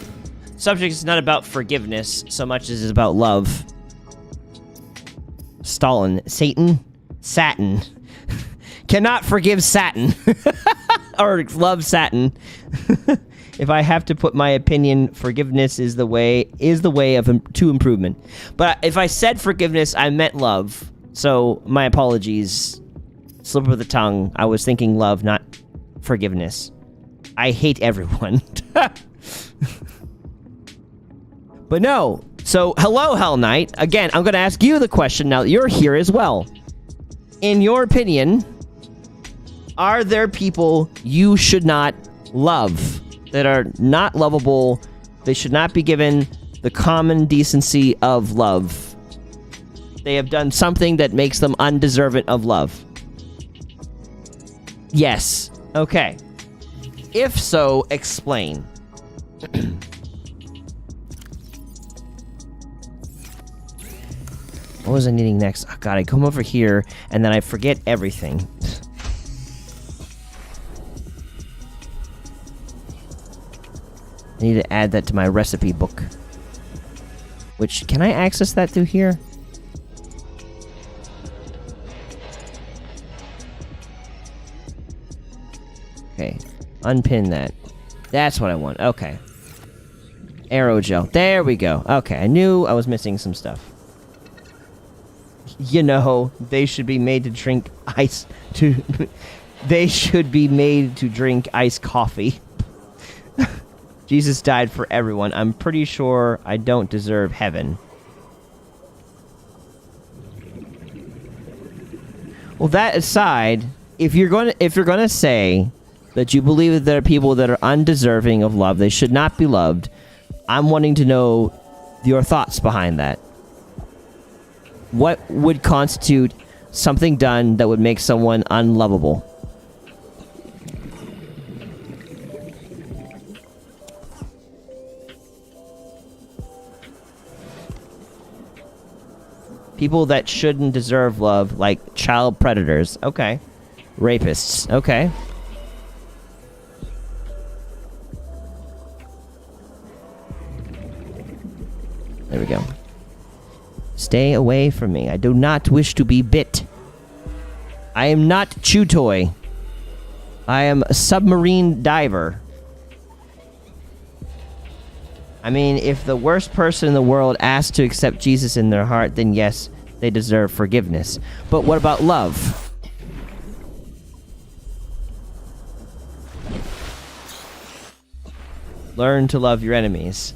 [SPEAKER 1] Subject is not about forgiveness so much as it's about love. Stalin. Satan? Satin. Cannot forgive Satin. Or love Satin. If I have to put my opinion, forgiveness is the way to improvement. But if I said forgiveness, I meant love. So my apologies. Slip of the tongue. I was thinking love, not forgiveness. I hate everyone. But no. So, hello, Hell Knight. Again, I'm going to ask you the question now that you're here as well. In your opinion, are there people you should not love? That are not lovable? They should not be given the common decency of love. They have done something that makes them undeserving of love. Yes. Okay. If so, explain. What was I needing next? Oh, God, I come over here, and then I forget everything. I need to add that to my recipe book. Which, can I access that through here? Okay, unpin that. That's what I want, okay. Aerogel, there we go. Okay, I knew I was missing some stuff. You know, they should be made to drink ice to... They should be made to drink iced coffee. Jesus died for everyone. I'm pretty sure I don't deserve heaven. Well, that aside, if you're gonna say that you believe that there are people that are undeserving of love, they should not be loved, I'm wanting to know your thoughts behind that. What would constitute something done that would make someone unlovable? People that shouldn't deserve love, like child predators. Okay. Rapists. Okay. There we go. Stay away from me. I do not wish to be bit. I am not chew toy. I am a submarine diver. I mean, if the worst person in the world asked to accept Jesus in their heart, then yes, they deserve forgiveness. But what about love? Learn to love your enemies.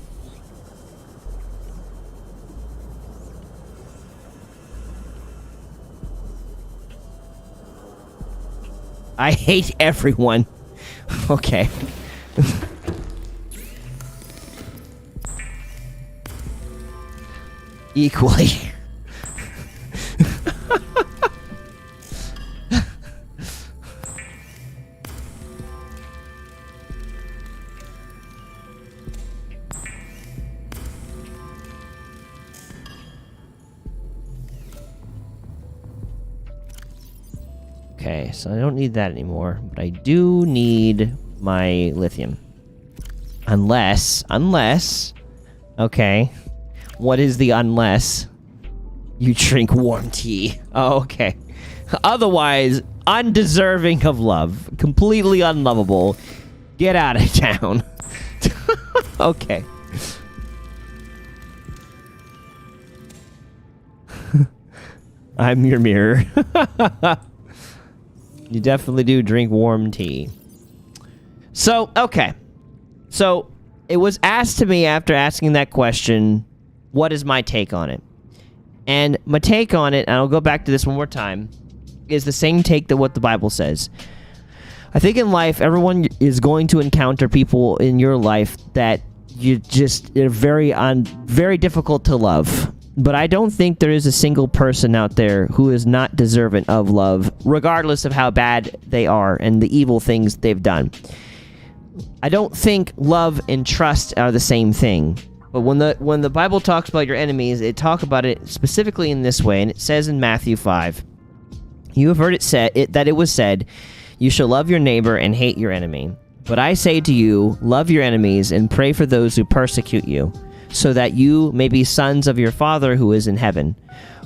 [SPEAKER 1] I hate everyone. Okay. equally. Okay, so I don't need that anymore, but I do need my lithium. Unless, okay. What is the unless? You drink warm tea. Oh, okay. Otherwise, undeserving of love. Completely unlovable. Get out of town. Okay. I'm your mirror. You definitely do drink warm tea. So, okay. So, it was asked to me after asking that question, what is my take on it? And my take on it, and I'll go back to this one more time, is the same take that what the Bible says. I think in life, everyone is going to encounter people in your life that they're very difficult to love. But I don't think there is a single person out there who is not deserving of love, regardless of how bad they are and the evil things they've done. I don't think love and trust are the same thing. But when the Bible talks about your enemies, it talks about it specifically in this way, and it says in Matthew 5, "You have heard that it was said, you shall love your neighbor and hate your enemy. But I say to you, love your enemies and pray for those who persecute you, so that you may be sons of your Father who is in heaven.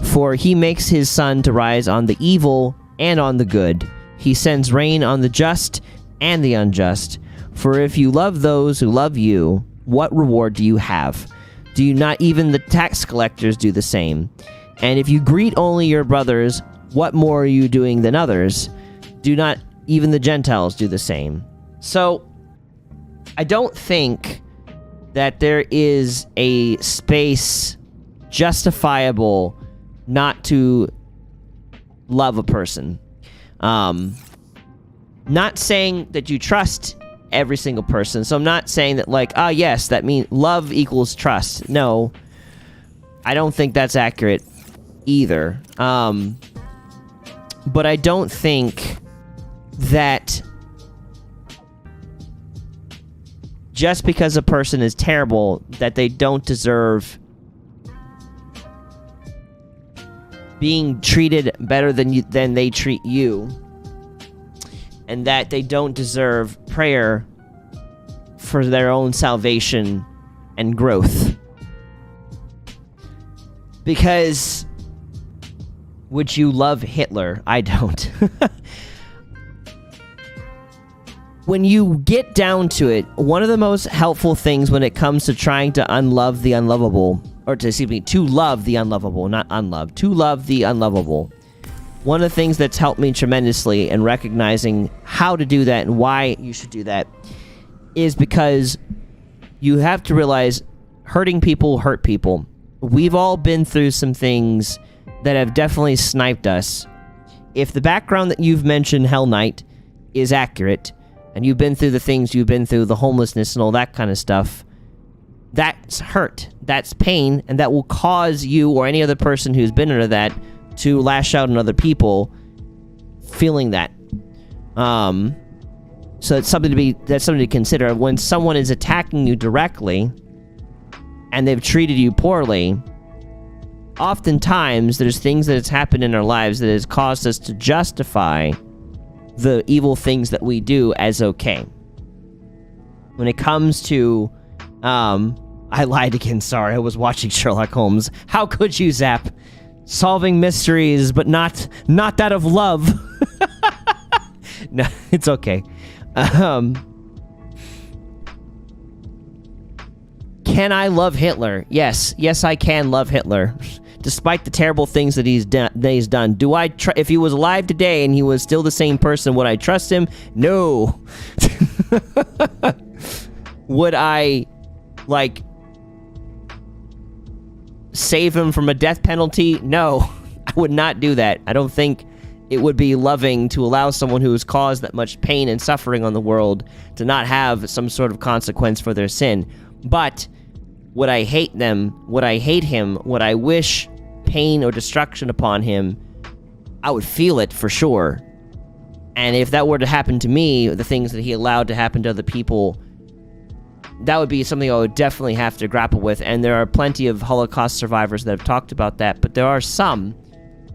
[SPEAKER 1] For he makes his sun to rise on the evil and on the good. He sends rain on the just and the unjust. For if you love those who love you, what reward do you have? Do not even the tax collectors do the same? And if you greet only your brothers, what more are you doing than others? Do not even the Gentiles do the same?" So, I don't think that there is a space justifiable not to love a person. Not saying that you trust every single person. So I'm not saying that like, yes, that means love equals trust. No, I don't think that's accurate either. But I don't think that just because a person is terrible, that they don't deserve being treated better than they treat you, and that they don't deserve prayer for their own salvation and growth. Because would you love Hitler? I don't. When you get down to it, one of the most helpful things when it comes to trying to unlove the unlovable, or to love the unlovable, not unlove, to love the unlovable. One of the things that's helped me tremendously in recognizing how to do that and why you should do that is because you have to realize hurting people hurt people. We've all been through some things that have definitely sniped us. If the background that you've mentioned, Hell Knight, is accurate, and you've been through the things you've been through, the homelessness and all that kind of stuff, that's hurt, that's pain, and that will cause you or any other person who's been under that to lash out on other people feeling that. So it's something to consider. When someone is attacking you directly and they've treated you poorly, oftentimes there's things that has happened in our lives that has caused us to justify the evil things that we do as okay. When it comes to, I lied again, sorry, I was watching Sherlock Holmes. How could you, Zap? Solving mysteries, but not that of love. No, it's okay. Can I love Hitler? Yes, I can love Hitler. Despite the terrible things that he's done. Do I if he was alive today and he was still the same person, would I trust him? No. Would I, like, save him from a death penalty? No. I would not do that. I don't think it would be loving to allow someone who has caused that much pain and suffering on the world to not have some sort of consequence for their sin. But would I hate them? Would I hate him? Would I wish pain or destruction upon him? I would feel it for sure. And if that were to happen to me, the things that he allowed to happen to other people, that would be something I would definitely have to grapple with. And there are plenty of Holocaust survivors that have talked about that, but there are some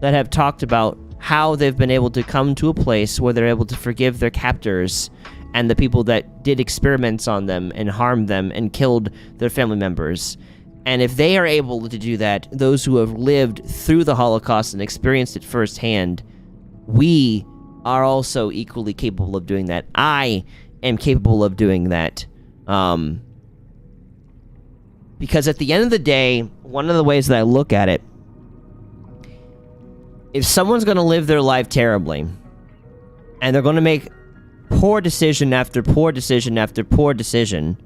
[SPEAKER 1] that have talked about how they've been able to come to a place where they're able to forgive their captors and the people that did experiments on them and harmed them and killed their family members. And if they are able to do that, those who have lived through the Holocaust and experienced it firsthand, we are also equally capable of doing that. I am capable of doing that. Because at the end of the day, one of the ways that I look at it, if someone's going to live their life terribly, and they're going to make poor decision after poor decision after poor decision,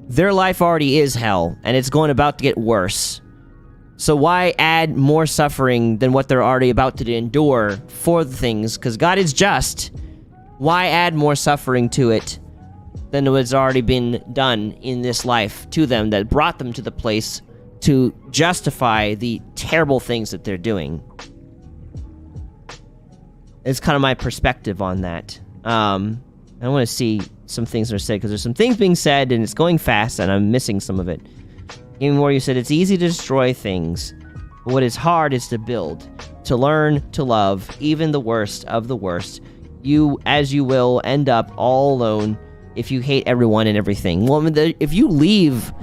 [SPEAKER 1] their life already is hell, and it's going about to get worse. So why add more suffering than what they're already about to endure for the things? Because God is just. Why add more suffering to it than what's already been done in this life to them that brought them to the place to justify the terrible things that they're doing? It's kind of my perspective on that. I want to see some things that are said, because there's some things being said, and it's going fast, and I'm missing some of it. Even more, you said, it's easy to destroy things, but what is hard is to build, to learn, to love, even the worst of the worst. You, as you will, end up all alone if you hate everyone and everything. Well, I mean, if you leave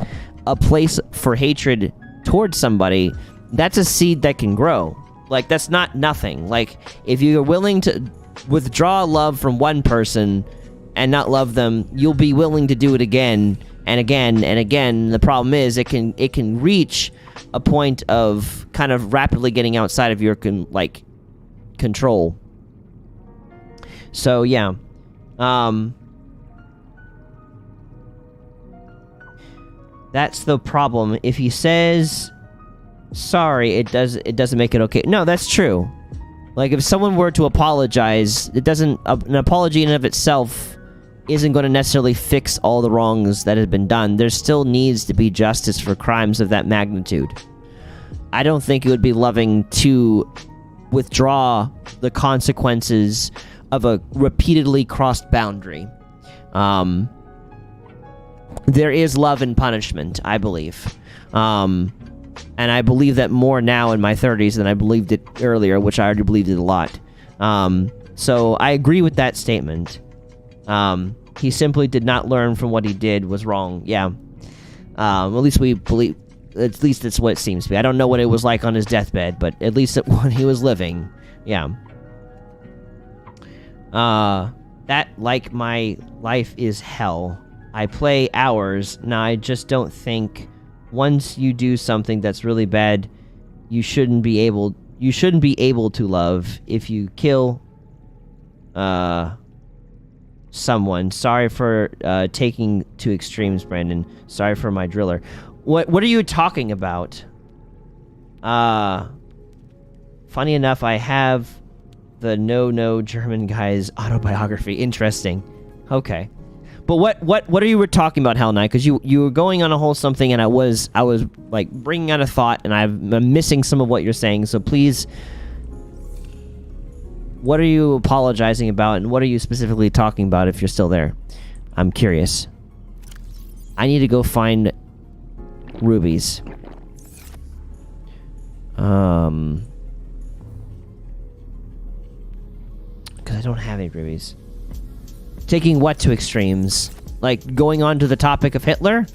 [SPEAKER 1] a place for hatred towards somebody, that's a seed that can grow. Like, that's not nothing. Like, if you're willing to withdraw love from one person and not love them, you'll be willing to do it again and again and again. The problem is it can reach a point of kind of rapidly getting outside of your control. So yeah, that's the problem. If he says sorry, it doesn't make it okay. No, that's true. Like, if someone were to apologize, an apology in and of itself isn't going to necessarily fix all the wrongs that have been done. There still needs to be justice for crimes of that magnitude. I don't think it would be loving to withdraw the consequences of a repeatedly crossed boundary. There is love in punishment, I believe. And I believe that more now in my 30s than I believed it earlier, which I already believed it a lot. So I agree with that statement. He simply did not learn from what he did was wrong. Yeah. At least we believe, at least that's what it seems to be. I don't know what it was like on his deathbed, but at least when he was living. Yeah. That, like, my life is hell. I play hours. Now, I just don't think once you do something that's really bad, you shouldn't be able to love. If you kill someone, sorry for taking to extremes, Brandon. Sorry for my driller. What are you talking about? Funny enough, I have the No German guy's autobiography. Interesting. Okay. But what are you talking about, Hell Knight? Because you were going on a whole something, and I was like bringing out a thought, and I'm missing some of what you're saying. So please, what are you apologizing about, and what are you specifically talking about? If you're still there, I'm curious. I need to go find rubies. Because I don't have any rubies. Taking what to extremes? Like, going on to the topic of Hitler?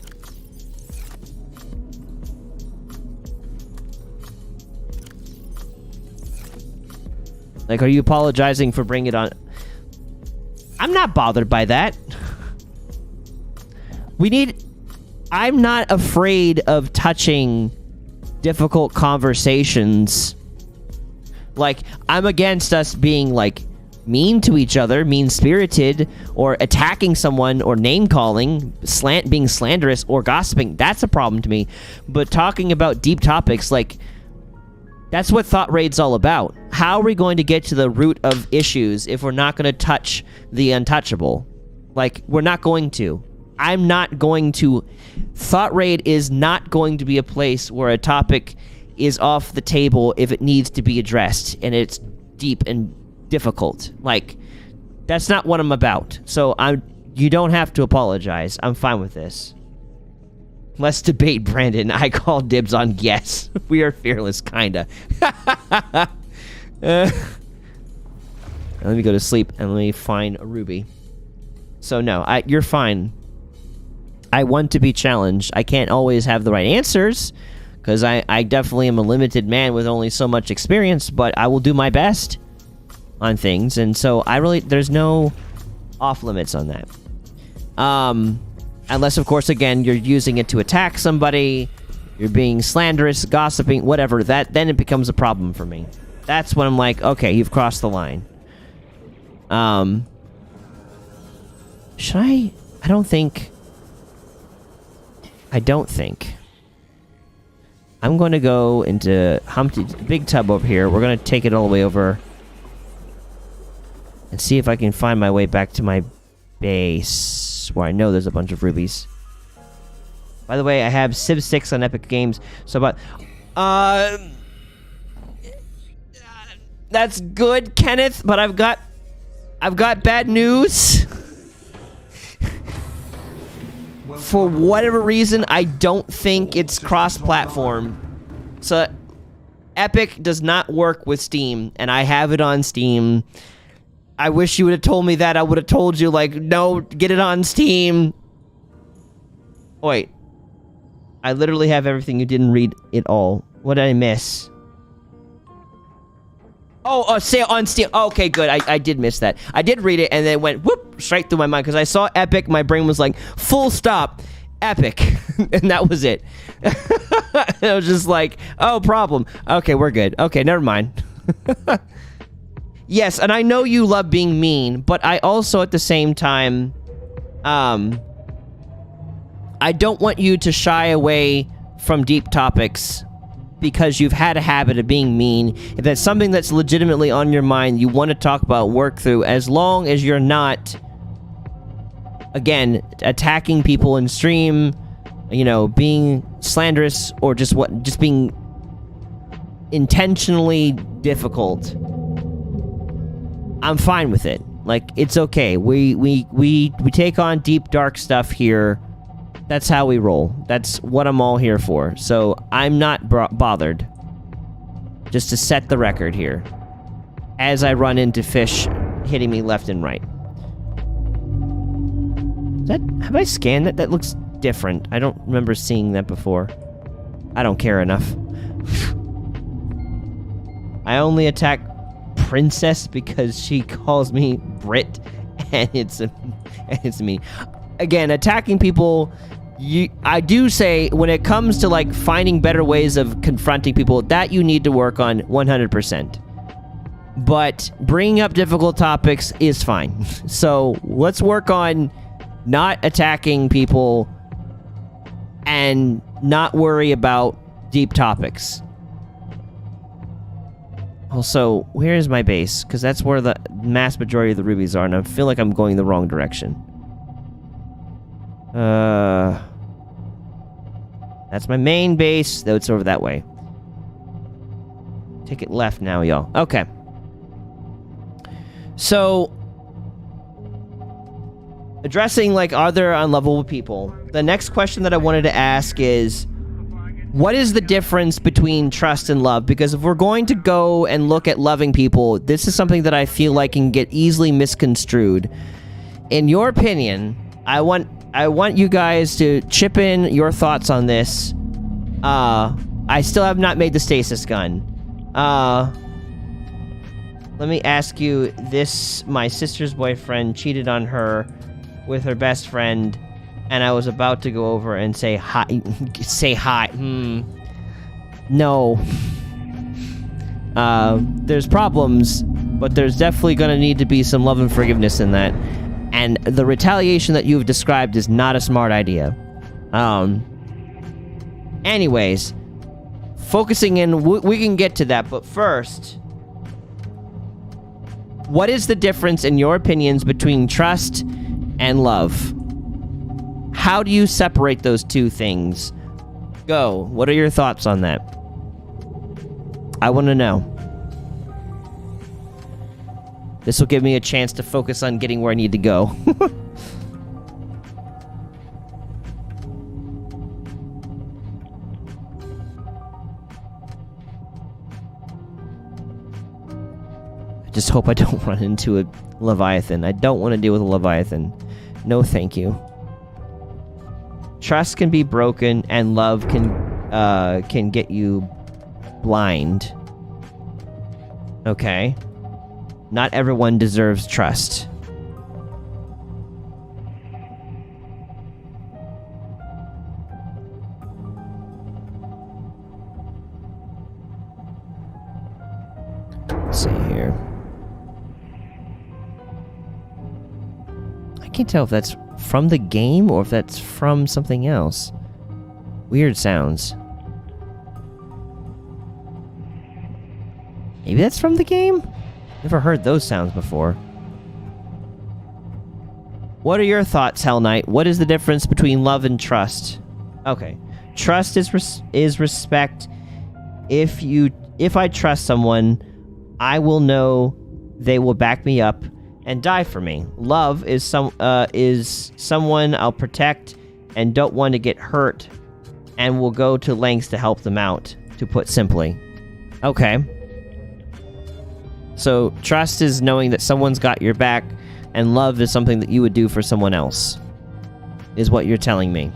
[SPEAKER 1] Like, are you apologizing for bringing it on? I'm not bothered by that. I'm not afraid of touching difficult conversations. Like, I'm against us being, like, mean to each other, mean-spirited, or attacking someone, or name-calling, being slanderous, or gossiping. That's a problem to me. But talking about deep topics, like, that's what Thought Raid's all about. How are we going to get to the root of issues if we're not going to touch the untouchable? Like, we're not going to. I'm not going to... Thought Raid is not going to be a place where a topic is off the table if it needs to be addressed, and it's deep and difficult. Like, that's not what I'm about. So you don't have to apologize. I'm fine with this. Let's debate, Brandon. I call dibs on yes. We are fearless, kinda. Let me go to sleep and let me find a ruby. So no, you're fine. I want to be challenged. I can't always have the right answers, because I definitely am a limited man with only so much experience, but I will do my best on things, and so there's no off limits on that. Unless, of course, again, you're using it to attack somebody, you're being slanderous, gossiping, whatever, then it becomes a problem for me. That's when I'm like, okay, you've crossed the line. Should I don't think... I'm going to go into Humpty's big tub over here. We're going to take it all the way over and see if I can find my way back to my base, where I know there's a bunch of rubies. By the way, I have Civ 6 on Epic Games, so about... that's good, Kenneth, but I've got bad news. For whatever reason, I don't think it's cross-platform. So, Epic does not work with Steam, and I have it on Steam. I wish you would have told me that. I would have told you, like, no, get it on Steam. Wait. I literally have everything. You didn't read it all. What did I miss? Oh, say on Steam. Oh, okay, good. I did miss that. I did read it, and then it went whoop straight through my mind because I saw Epic. My brain was like, full stop, Epic, and that was it. It was just like, oh, problem. Okay, we're good. Okay, never mind. Yes, and I know you love being mean, but I also, at the same time, I don't want you to shy away from deep topics because you've had a habit of being mean. If that's something that's legitimately on your mind, you want to talk about, work through, as long as you're not, again, attacking people in stream, you know, being slanderous, or just being intentionally difficult. I'm fine with it. Like, it's okay. We take on deep, dark stuff here. That's how we roll. That's what I'm all here for. So I'm not bothered. Just to set the record here. As I run into fish hitting me left and right. Have I scanned that? That looks different. I don't remember seeing that before. I don't care enough. I only attack Princess because she calls me Brit, and it's me. Again, attacking people, I do say, when it comes to, like, finding better ways of confronting people, that you need to work on 100%. But bringing up difficult topics is fine. So let's work on not attacking people and not worry about deep topics. Also, where is my base? Because that's where the mass majority of the rubies are, and I feel like I'm going the wrong direction. That's my main base, though it's over that way. Take it left now, y'all. Okay. So, addressing, like, are there unlovable people? The next question that I wanted to ask is, what is the difference between trust and love? Because if we're going to go and look at loving people, this is something that I feel like can get easily misconstrued. In your opinion, I want you guys to chip in your thoughts on this. I still have not made the stasis gun. Let me ask you this. My sister's boyfriend cheated on her with her best friend, and I was about to go over and say hi. Say hi. No. There's problems, but there's definitely gonna need to be some love and forgiveness in that. And the retaliation that you've described is not a smart idea. Anyways, focusing in, we can get to that, but first, what is the difference in your opinions between trust and love? How do you separate those two things? Go. What are your thoughts on that? I want to know. This will give me a chance to focus on getting where I need to go. I just hope I don't run into a Leviathan. I don't want to deal with a Leviathan. No, thank you. Trust can be broken, and love can get you blind. Okay. Not everyone deserves trust. Let's see here. I can't tell if that's from the game or if that's from something else. Weird sounds. Maybe that's from the game? Never heard those sounds before. What are your thoughts, Hell Knight? What is the difference between love and trust? Okay. Trust is respect. If I trust someone, I will know they will back me up and die for me. Love is someone I'll protect and don't want to get hurt and will go to lengths to help them out, to put simply. Okay. So, trust is knowing that someone's got your back, and love is something that you would do for someone else, is what you're telling me.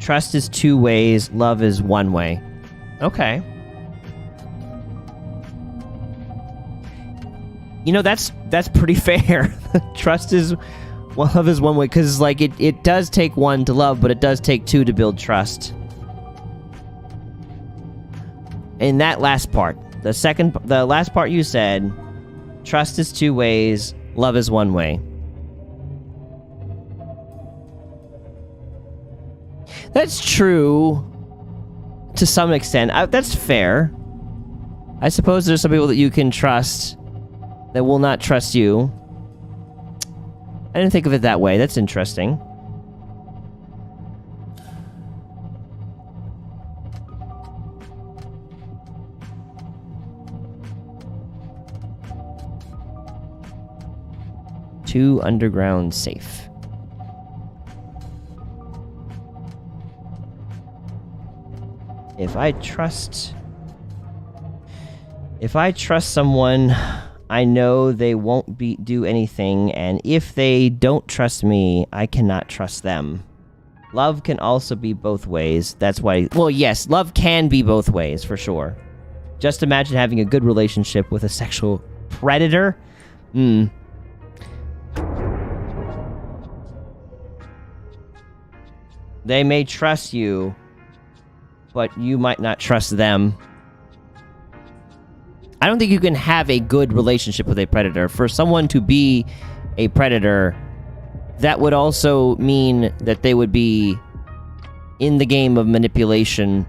[SPEAKER 1] Trust is two ways, love is one way. Okay. You know, that's pretty fair. Trust is... Well, love is one way, because, like, it does take one to love, but it does take two to build trust. In that last part, the last part you said, trust is two ways, love is one way. That's true to some extent. That's fair. I suppose there's some people that you can trust that will not trust you. I didn't think of it that way. That's interesting. Two underground safe. If I trust someone, I know they won't do anything, and if they don't trust me, I cannot trust them. Love can also be both ways. That's why... Well, yes, love can be both ways, for sure. Just imagine having a good relationship with a sexual predator. They may trust you, but you might not trust them. I don't think you can have a good relationship with a predator. For someone to be a predator, that would also mean that they would be in the game of manipulation.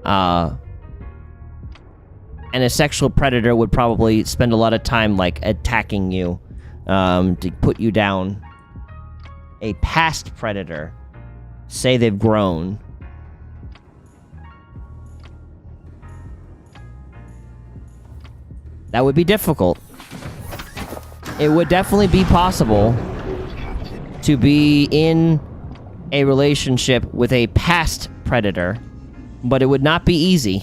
[SPEAKER 1] And a sexual predator would probably spend a lot of time, like, attacking you to put you down. A past predator... Say they've grown. That would be difficult. It would definitely be possible to be in a relationship with a past predator, but it would not be easy.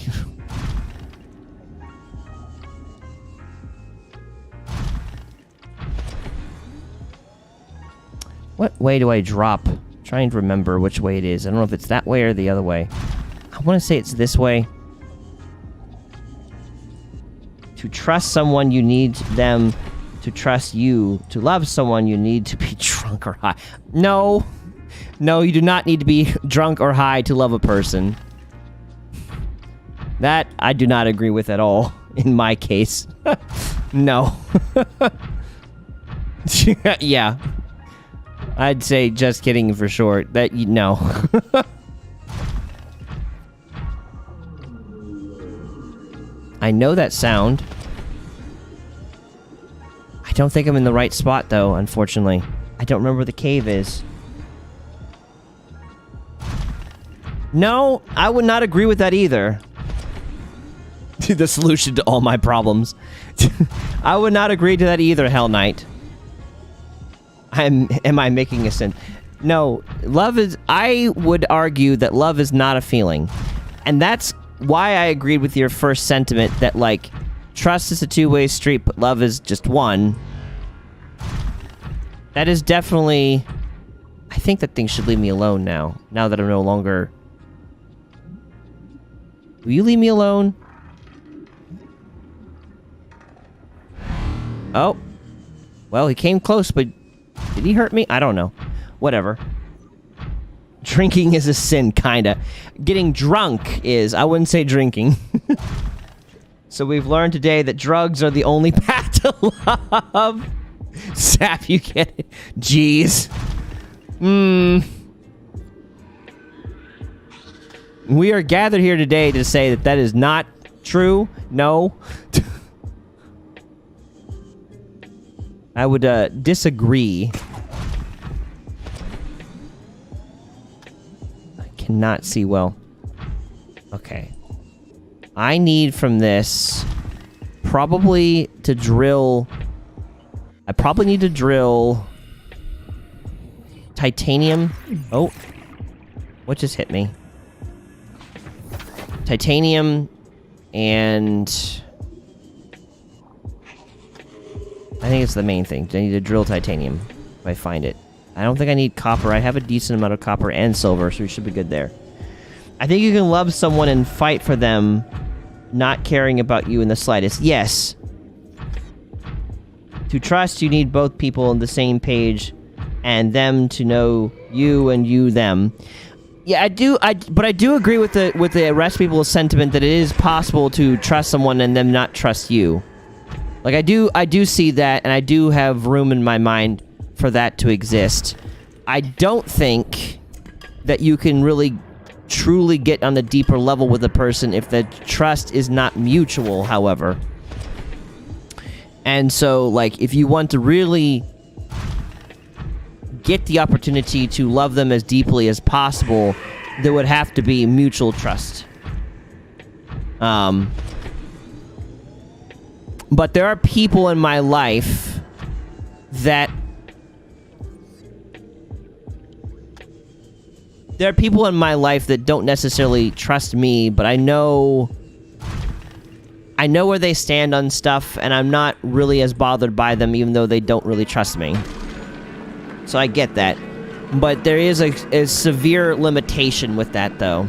[SPEAKER 1] What way do I drop? Trying to remember which way it is. I don't know if it's that way or the other way. I want to say it's this way. To trust someone, you need them to trust you. To love someone, you need to be drunk or high. No. No, you do not need to be drunk or high to love a person. That I do not agree with at all, in my case. No. Yeah. I'd say just kidding for short. That no. I know that sound. I don't think I'm in the right spot, though, unfortunately. I don't remember where the cave is. No, I would not agree with that either. The solution to all my problems. I would not agree to that either, Hell Knight. Am I making a sense? No, love is... I would argue that love is not a feeling. And that's why I agreed with your first sentiment that, like, trust is a two-way street, but love is just one. That is definitely... I think that thing should leave me alone now. Now that I'm no longer... Will you leave me alone? Oh. Well, he came close, but... Did he hurt me? I don't know. Whatever. Drinking is a sin, kinda. Getting drunk is. I wouldn't say drinking. So we've learned today that drugs are the only path to love. Sap, you get it? Jeez. We are gathered here today to say that that is not true. No. I would disagree. I cannot see well. Okay. I need from this probably to drill... I probably need to drill titanium. Oh. What just hit me? Titanium and... I think it's the main thing. I need to drill titanium if I find it. I don't think I need copper. I have a decent amount of copper and silver, so we should be good there. I think you can love someone and fight for them, not caring about you in the slightest. Yes. To trust, you need both people on the same page, and them to know you and you them. Yeah, I do. But I do agree with the rest people's sentiment that it is possible to trust someone and them not trust you. Like, I do see that, and I do have room in my mind for that to exist. I don't think that you can really, truly get on the deeper level with a person if the trust is not mutual, however. And so, like, if you want to really get the opportunity to love them as deeply as possible, there would have to be mutual trust. But there are people in my life that... There are people in my life that don't necessarily trust me, but I know where they stand on stuff, and I'm not really as bothered by them, even though they don't really trust me. So I get that. But there is a severe limitation with that, though.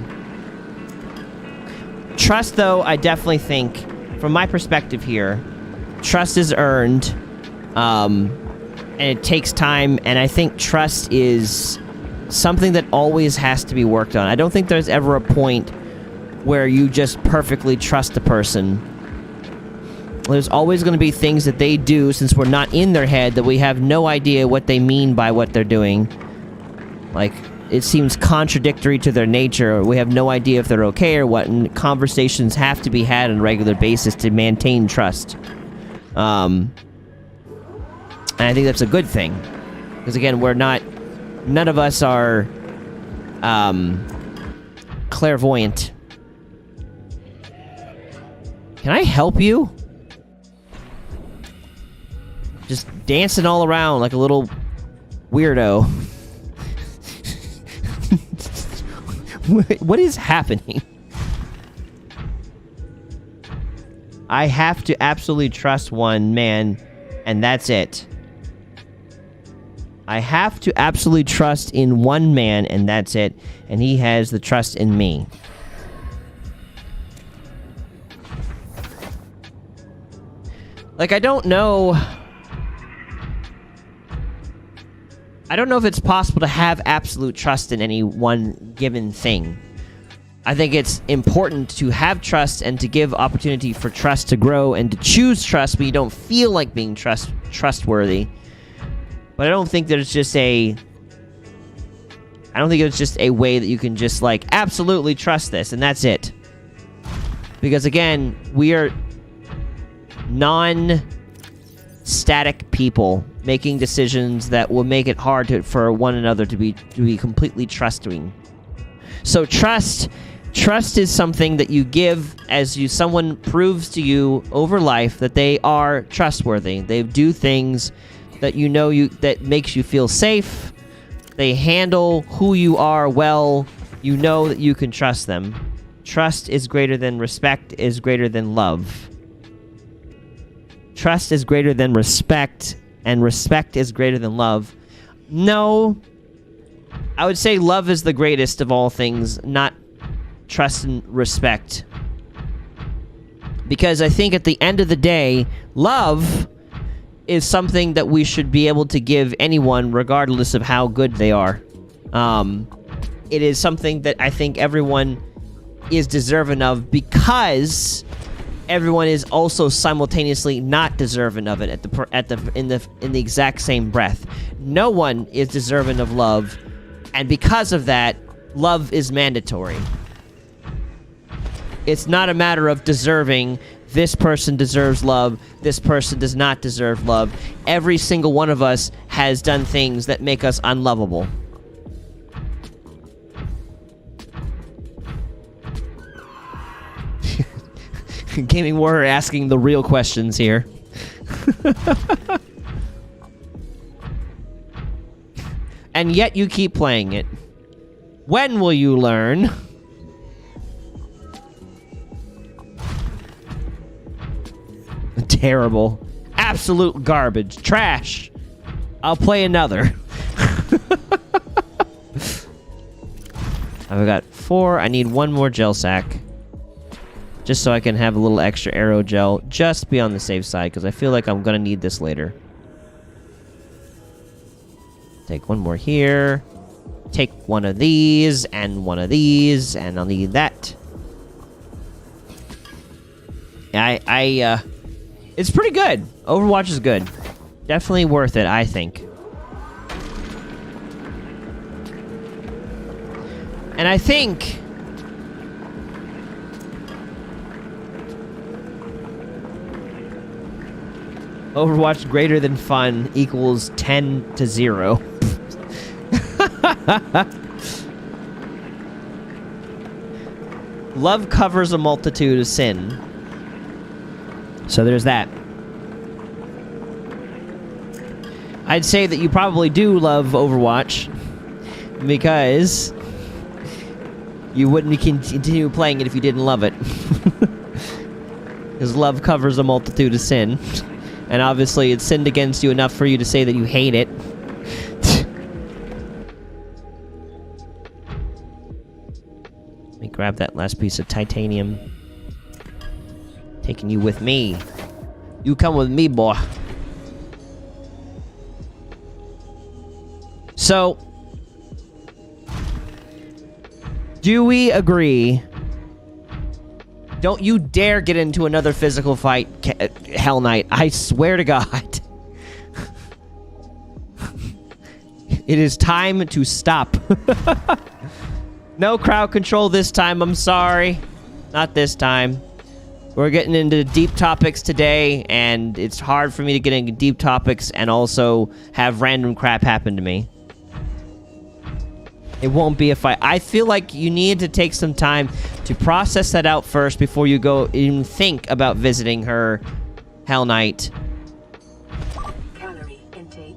[SPEAKER 1] Trust, though, I definitely think, from my perspective here, trust is earned, and it takes time, and I think trust is something that always has to be worked on. I don't think there's ever a point where you just perfectly trust a person. There's always going to be things that they do, since we're not in their head, that we have no idea what they mean by what they're doing. Like, it seems contradictory to their nature. We have no idea if they're okay or what, and conversations have to be had on a regular basis to maintain trust. And I think that's a good thing. Because, again, none of us are clairvoyant. Can I help you? Just dancing all around like a little weirdo. What is happening? I have to absolutely trust one man, and that's it. I have to absolutely trust in one man, and that's it. And he has the trust in me. Like, I don't know if it's possible to have absolute trust in any one given thing. I think it's important to have trust and to give opportunity for trust to grow and to choose trust when you don't feel like being trustworthy. But I don't think there's just I don't think it's just a way that you can just, like, absolutely trust this, and that's it. Because, again, we are static people making decisions that will make it hard for one another to be completely trusting. So trust is something that you give as someone proves to you over life that they are trustworthy. They do things that that makes you feel safe. They handle who you are well. You know that you can trust them. Trust is greater than respect, is greater than love. Trust is greater than respect, and respect is greater than love. No, I would say love is the greatest of all things, not trust and respect. Because I think at the end of the day, love is something that we should be able to give anyone regardless of how good they are. It is something that I think everyone is deserving of, because everyone is also simultaneously not deserving of it in the exact same breath. No one is deserving of love, and because of that, love is mandatory. It's not a matter of deserving. This person deserves love. This person does not deserve love. Every single one of us has done things that make us unlovable. Gaming Warrior asking the real questions here. And yet you keep playing it. When will you learn? Terrible. Absolute garbage. Trash. I'll play another. I've got 4. I need 1 more gel sack. Just so I can have a little extra arrow gel. Just be on the safe side, because I feel like I'm going to need this later. Take 1 more here. Take 1 of these, and 1 of these, and I'll need that. It's pretty good. Overwatch is good. Definitely worth it, I think. And I think Overwatch greater than fun equals 10-0. Love covers a multitude of sin. So there's that. I'd say that you probably do love Overwatch, because you wouldn't continue playing it if you didn't love it. Because love covers a multitude of sin. And obviously it's sinned against you enough for you to say that you hate it. Let me grab that last piece of titanium. Taking you with me. You come with me, boy. So, do we agree? Don't you dare get into another physical fight, Hell Knight. I swear to God. It is time to stop. No crowd control this time, I'm sorry. Not this time. We're getting into deep topics today, and it's hard for me to get into deep topics and also have random crap happen to me. It won't be a fight. I feel like you need to take some time to process that out first before you go even think about visiting her, Hell Knight.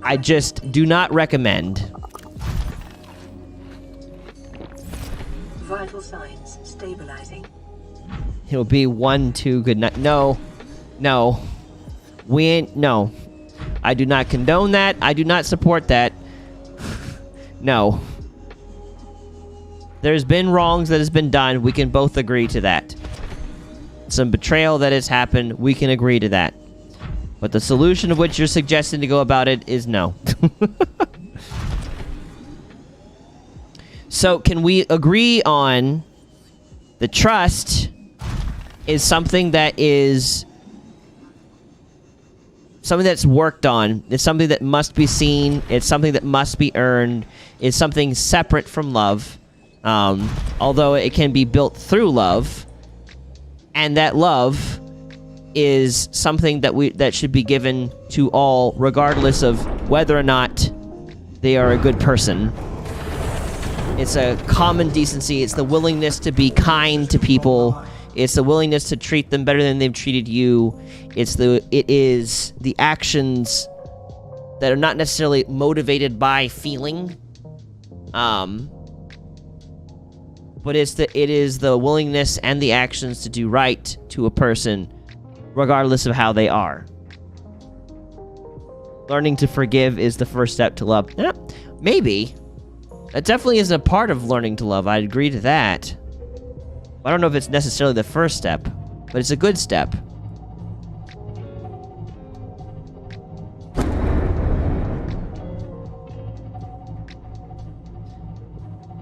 [SPEAKER 1] I just do not recommend.
[SPEAKER 3] Vital signs stabilizing.
[SPEAKER 1] It'll be 1, 2, good night. No. No. We ain't. No. I do not condone that. I do not support that. No. There's been wrongs that has been done. We can both agree to that. Some betrayal that has happened. We can agree to that. But the solution of which you're suggesting to go about it is no. So, can we agree on the trust is something that is something that's worked on. It's something that must be seen. It's something that must be earned. It's something separate from love. Although it can be built through love. And that love is something that should be given to all, regardless of whether or not they are a good person. It's a common decency. It's the willingness to be kind to people. It's the willingness to treat them better than they've treated you. It is the actions that are not necessarily motivated by feeling, but it is the willingness and the actions to do right to a person, regardless of how they are. Learning to forgive is the first step to love. Maybe. That definitely is a part of learning to love. I'd agree to that. I don't know if it's necessarily the first step, but it's a good step.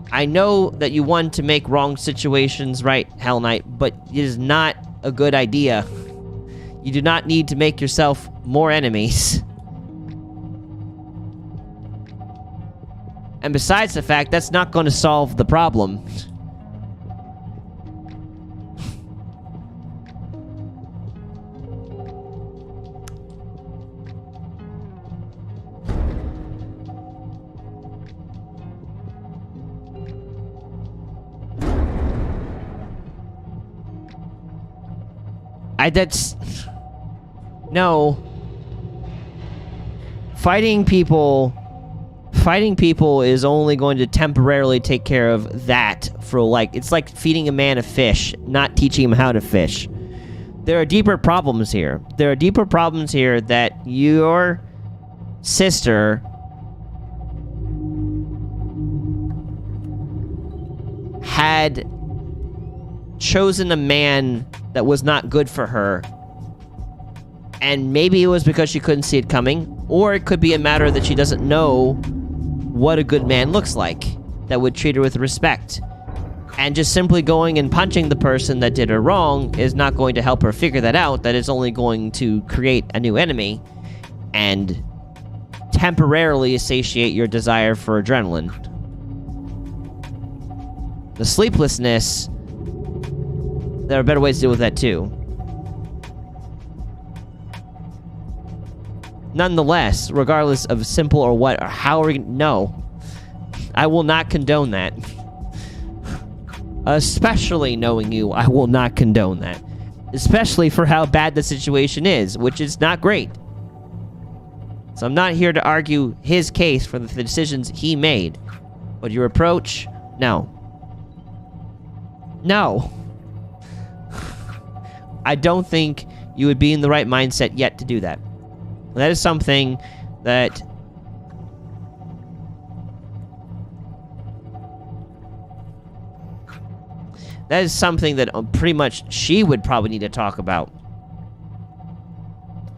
[SPEAKER 1] I know that you want to make wrong situations right, Hell Knight, but it is not a good idea. You do not need to make yourself more enemies. And besides the fact, that's not going to solve the problem. No. Fighting people is only going to temporarily take care of that for, like, it's like feeding a man a fish, not teaching him how to fish. There are deeper problems here. There are deeper problems here that your sister had chosen a man that was not good for her. And maybe it was because she couldn't see it coming, or it could be a matter that she doesn't know what a good man looks like that would treat her with respect. And just simply going and punching the person that did her wrong is not going to help her figure that out. That is only going to create a new enemy and temporarily satiate your desire for adrenaline. The sleeplessness, there are better ways to deal with that too. Nonetheless, regardless of simple or what, or how are we... No. I will not condone that. Especially knowing you, I will not condone that. Especially for how bad the situation is, which is not great. So I'm not here to argue his case for the decisions he made. But your approach? No. No. I don't think you would be in the right mindset yet to do that. That is something that... That is something that pretty much she would probably need to talk about.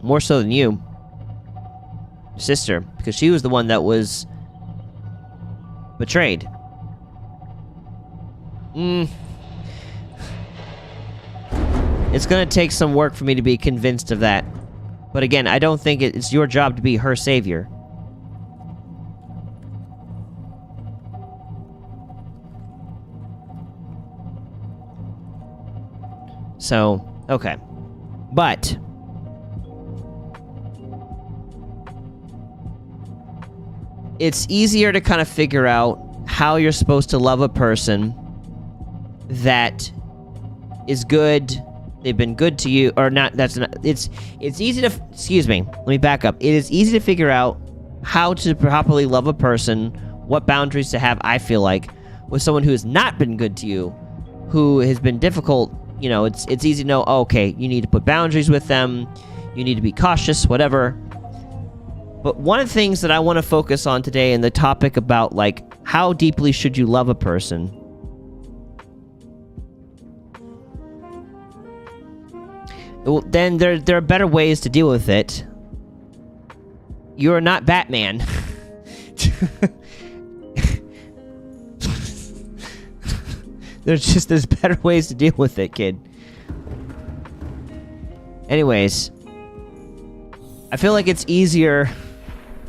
[SPEAKER 1] More so than you. Your sister. Because she was the one that was... betrayed. It's gonna take some work for me to be convinced of that. But again, I don't think it's your job to be her savior. So, okay. But... it's easier to kind of figure out how you're supposed to love a person that is good... they've been good to you, or not, that's not, it's easy to, excuse me, let me back up. It is easy to figure out how to properly love a person, what boundaries to have, I feel like, with someone who has not been good to you, who has been difficult. You know, it's easy to know, oh, okay, you need to put boundaries with them, you need to be cautious, whatever. But one of the things that I want to focus on today in the topic about, like, how deeply should you love a person, well, then there are better ways to deal with it. You're not Batman. There's better ways to deal with it, kid. Anyways, I feel like it's easier.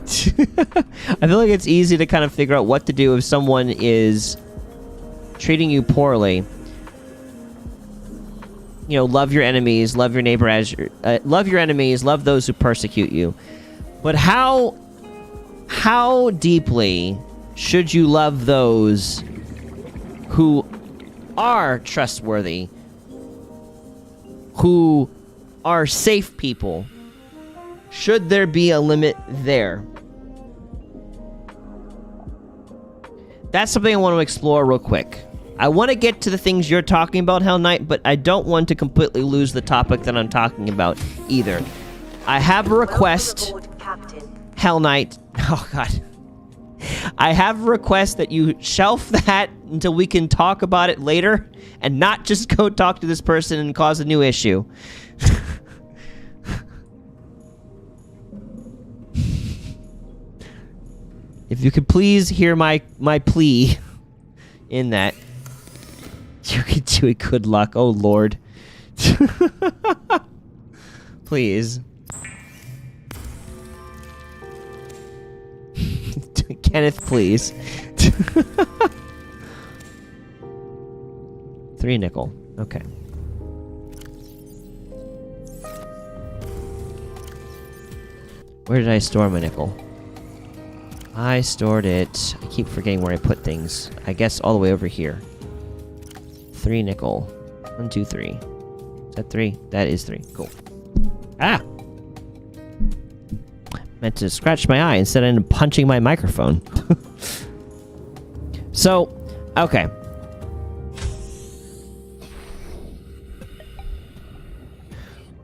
[SPEAKER 1] I feel like it's easy to kind of figure out what to do if someone is treating you poorly. love your enemies, love your neighbor as love your enemies, love those who persecute you. But how deeply should you love those who are trustworthy, who are safe people? Should there be a limit there? That's something I want to explore real quick. I want to get to the things you're talking about, Hell Knight, but I don't want to completely lose the topic that I'm talking about either. I have a request, Hell Knight. Oh, God. I have a request that you shelf that until we can talk about it later and not just go talk to this person and cause a new issue. If you could please hear my plea in that. You could do it. Good luck. Oh, Lord. Please. Kenneth, please. 3 nickel. Okay. Where did I store my nickel? I stored it. I keep forgetting where I put things. I guess all the way over here. 3 nickel. 1, 2, 3. Is that 3? That is 3. Cool. Ah! Meant to scratch my eye instead I ended up punching my microphone. So, okay.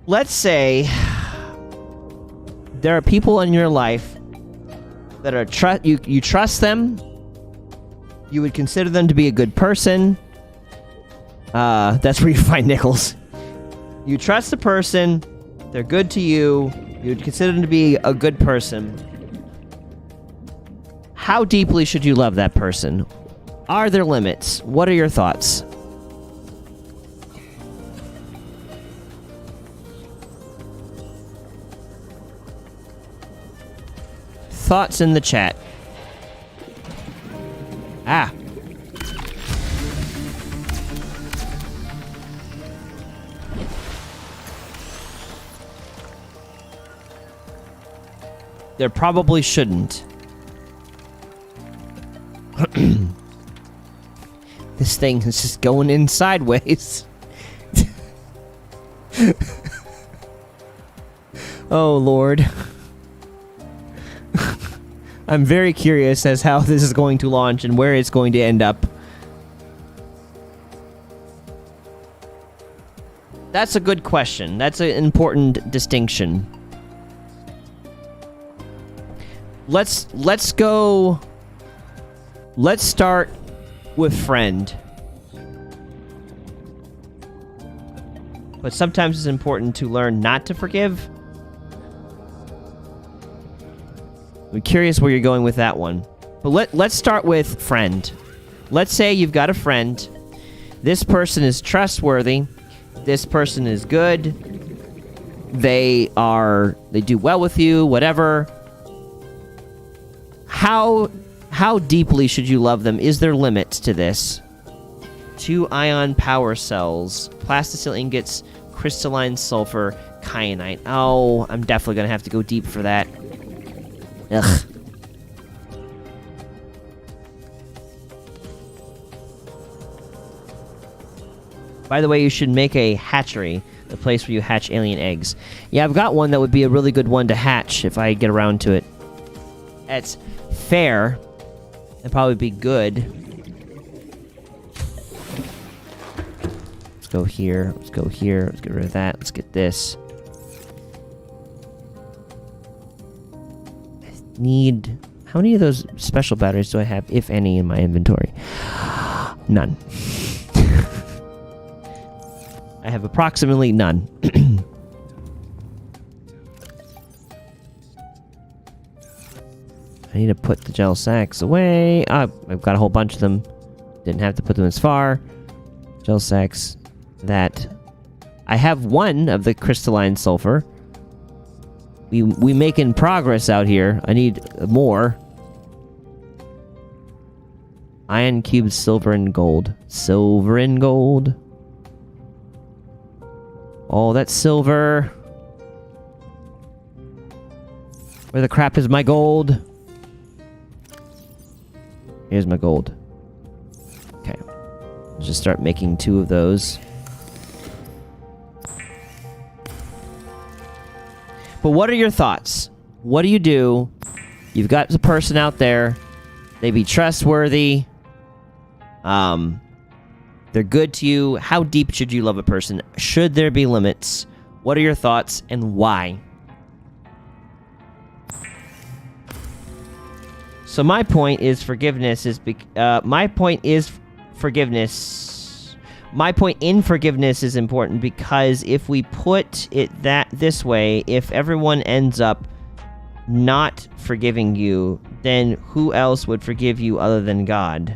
[SPEAKER 1] Let's say there are people in your life that are you trust them. You would consider them to be a good person. That's where you find nickels. You trust the person. They're good to you. You would consider them to be a good person. How deeply should you love that person? Are there limits? What are your thoughts? Thoughts in the chat. Ah. There probably shouldn't. This thing is just going in sideways. Oh, Lord. I'm very curious as how this is going to launch and where it's going to end up. That's a good question. That's an important distinction. Let's go. Let's start with friend. But sometimes it's important to learn not to forgive. I'm curious where you're going with that one. But let's start with friend. Let's say you've got a friend. This person is trustworthy. This person is good. They do well with you, whatever. How deeply should you love them? Is there limits to this? 2 ion power cells, plasticine ingots, crystalline sulfur, kyanite. Oh, I'm definitely gonna have to go deep for that. Ugh. By the way, you should make a hatchery, the place where you hatch alien eggs. Yeah, I've got one that would be a really good one to hatch if I get around to it. It's fair. It'd probably be good. Let's go here. Let's go here. Let's get rid of that. Let's get this. Need... How many of those special batteries do I have, if any, in my inventory? None. I have approximately none. I need to put the gel sacks away. I've got a whole bunch of them. Didn't have to put them as far. Gel sacks. That. I have one of the crystalline sulfur. We making progress out here. I need more. Iron cubes, silver and gold. Silver and gold. Oh, that's silver. Where the crap is my gold? Here's my gold. Okay. Let's just start making 2 of those. But what are your thoughts? What do you do? You've got the person out there. They be trustworthy. They're good to you. How deep should you love a person? Should there be limits? What are your thoughts and why? So my point is forgiveness is my point in forgiveness is important because if we put it this way, if everyone ends up not forgiving you, then who else would forgive you other than God?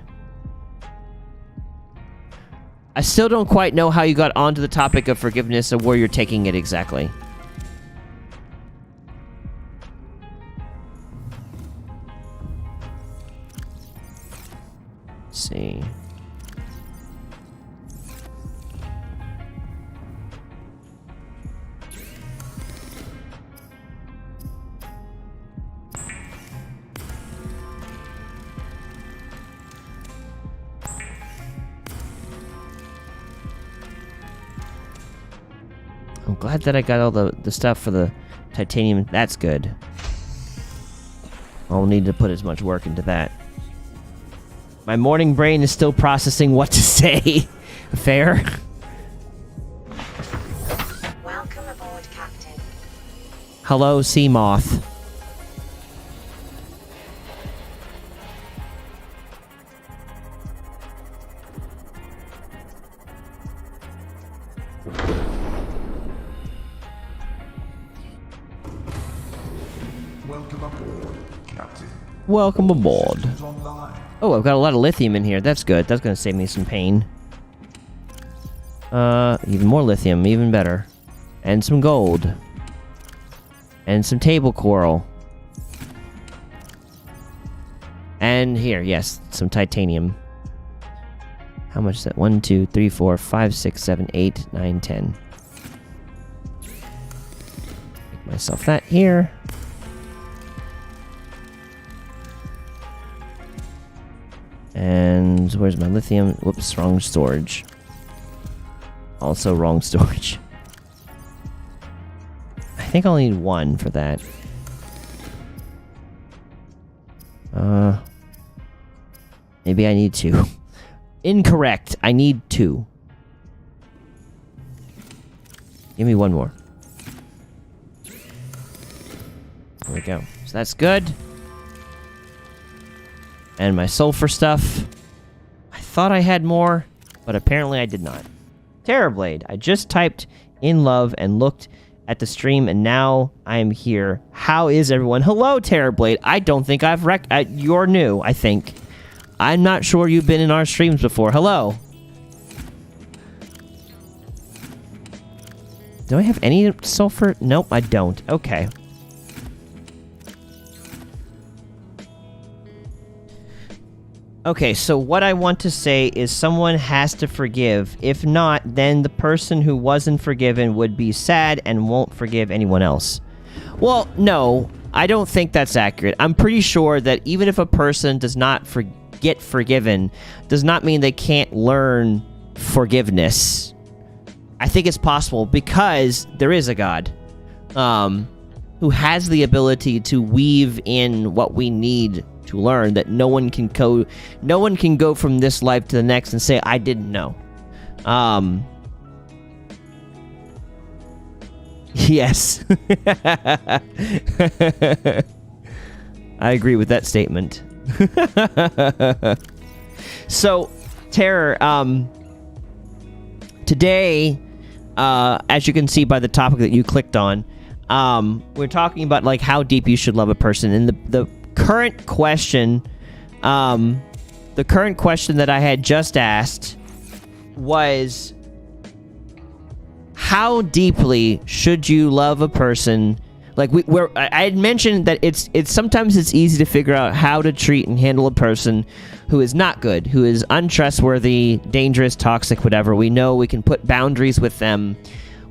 [SPEAKER 1] I still don't quite know how you got onto the topic of forgiveness or where you're taking it exactly. Let's see. I'm glad that I got all the stuff for the titanium. That's good. I'll need to put as much work into that. My morning brain is still processing what to say. Fair?
[SPEAKER 3] Welcome aboard, Captain.
[SPEAKER 1] Hello, sea moth.
[SPEAKER 2] Welcome aboard, Captain.
[SPEAKER 1] Welcome aboard.
[SPEAKER 2] Systems online.
[SPEAKER 1] Oh, I've got a lot of lithium in here. That's good. That's gonna save me some pain. Even more lithium. Even better. And some gold. And some table coral. And here, yes, some titanium. How much is that? 1, 2, 3, 4, 5, 6, 7, 8, 9, 10. Make myself that here. And where's my lithium? Whoops, wrong storage. Also wrong storage. I think I'll need 1 for that. Maybe I need 2. Incorrect. I need 2. Give me 1 more. There we go. So that's good. And my sulfur stuff. I thought I had more, but apparently I did not. Terrorblade. I just typed in love and looked at the stream, and now I am here. How is everyone? Hello, Terrorblade. I don't think I've you're new, I think. I'm not sure you've been in our streams before. Hello. Do I have any sulfur? Nope, I don't. Okay. Okay, so what I want to say is someone has to forgive. If not, then the person who wasn't forgiven would be sad and won't forgive anyone else. Well, no, I don't think that's accurate. I'm pretty sure that even if a person does not get forgiven, does not mean they can't learn forgiveness. I think it's possible because there is a God who has the ability to weave in what we need to learn, that no one can go from this life to the next and say I didn't know. Yes. I agree with that statement. So, Terror, today, as you can see by the topic that you clicked on, we're talking about like how deep you should love a person, and the current question, that I had just asked was, how deeply should you love a person? Like I had mentioned that it's sometimes it's easy to figure out how to treat and handle a person who is not good, who is untrustworthy, dangerous, toxic, whatever. We know we can put boundaries with them.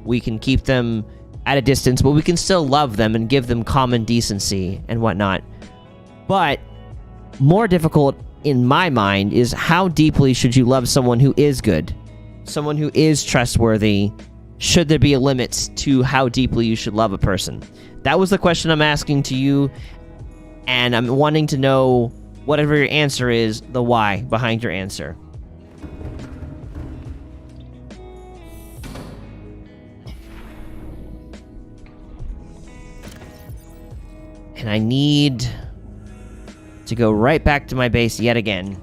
[SPEAKER 1] We can keep them at a distance, but we can still love them and give them common decency and whatnot. But more difficult in my mind is how deeply should you love someone who is good, someone who is trustworthy? Should there be a limit to how deeply you should love a person? That was the question I'm asking to you, and I'm wanting to know, whatever your answer is, the why behind your answer. And I need to go right back to my base yet again.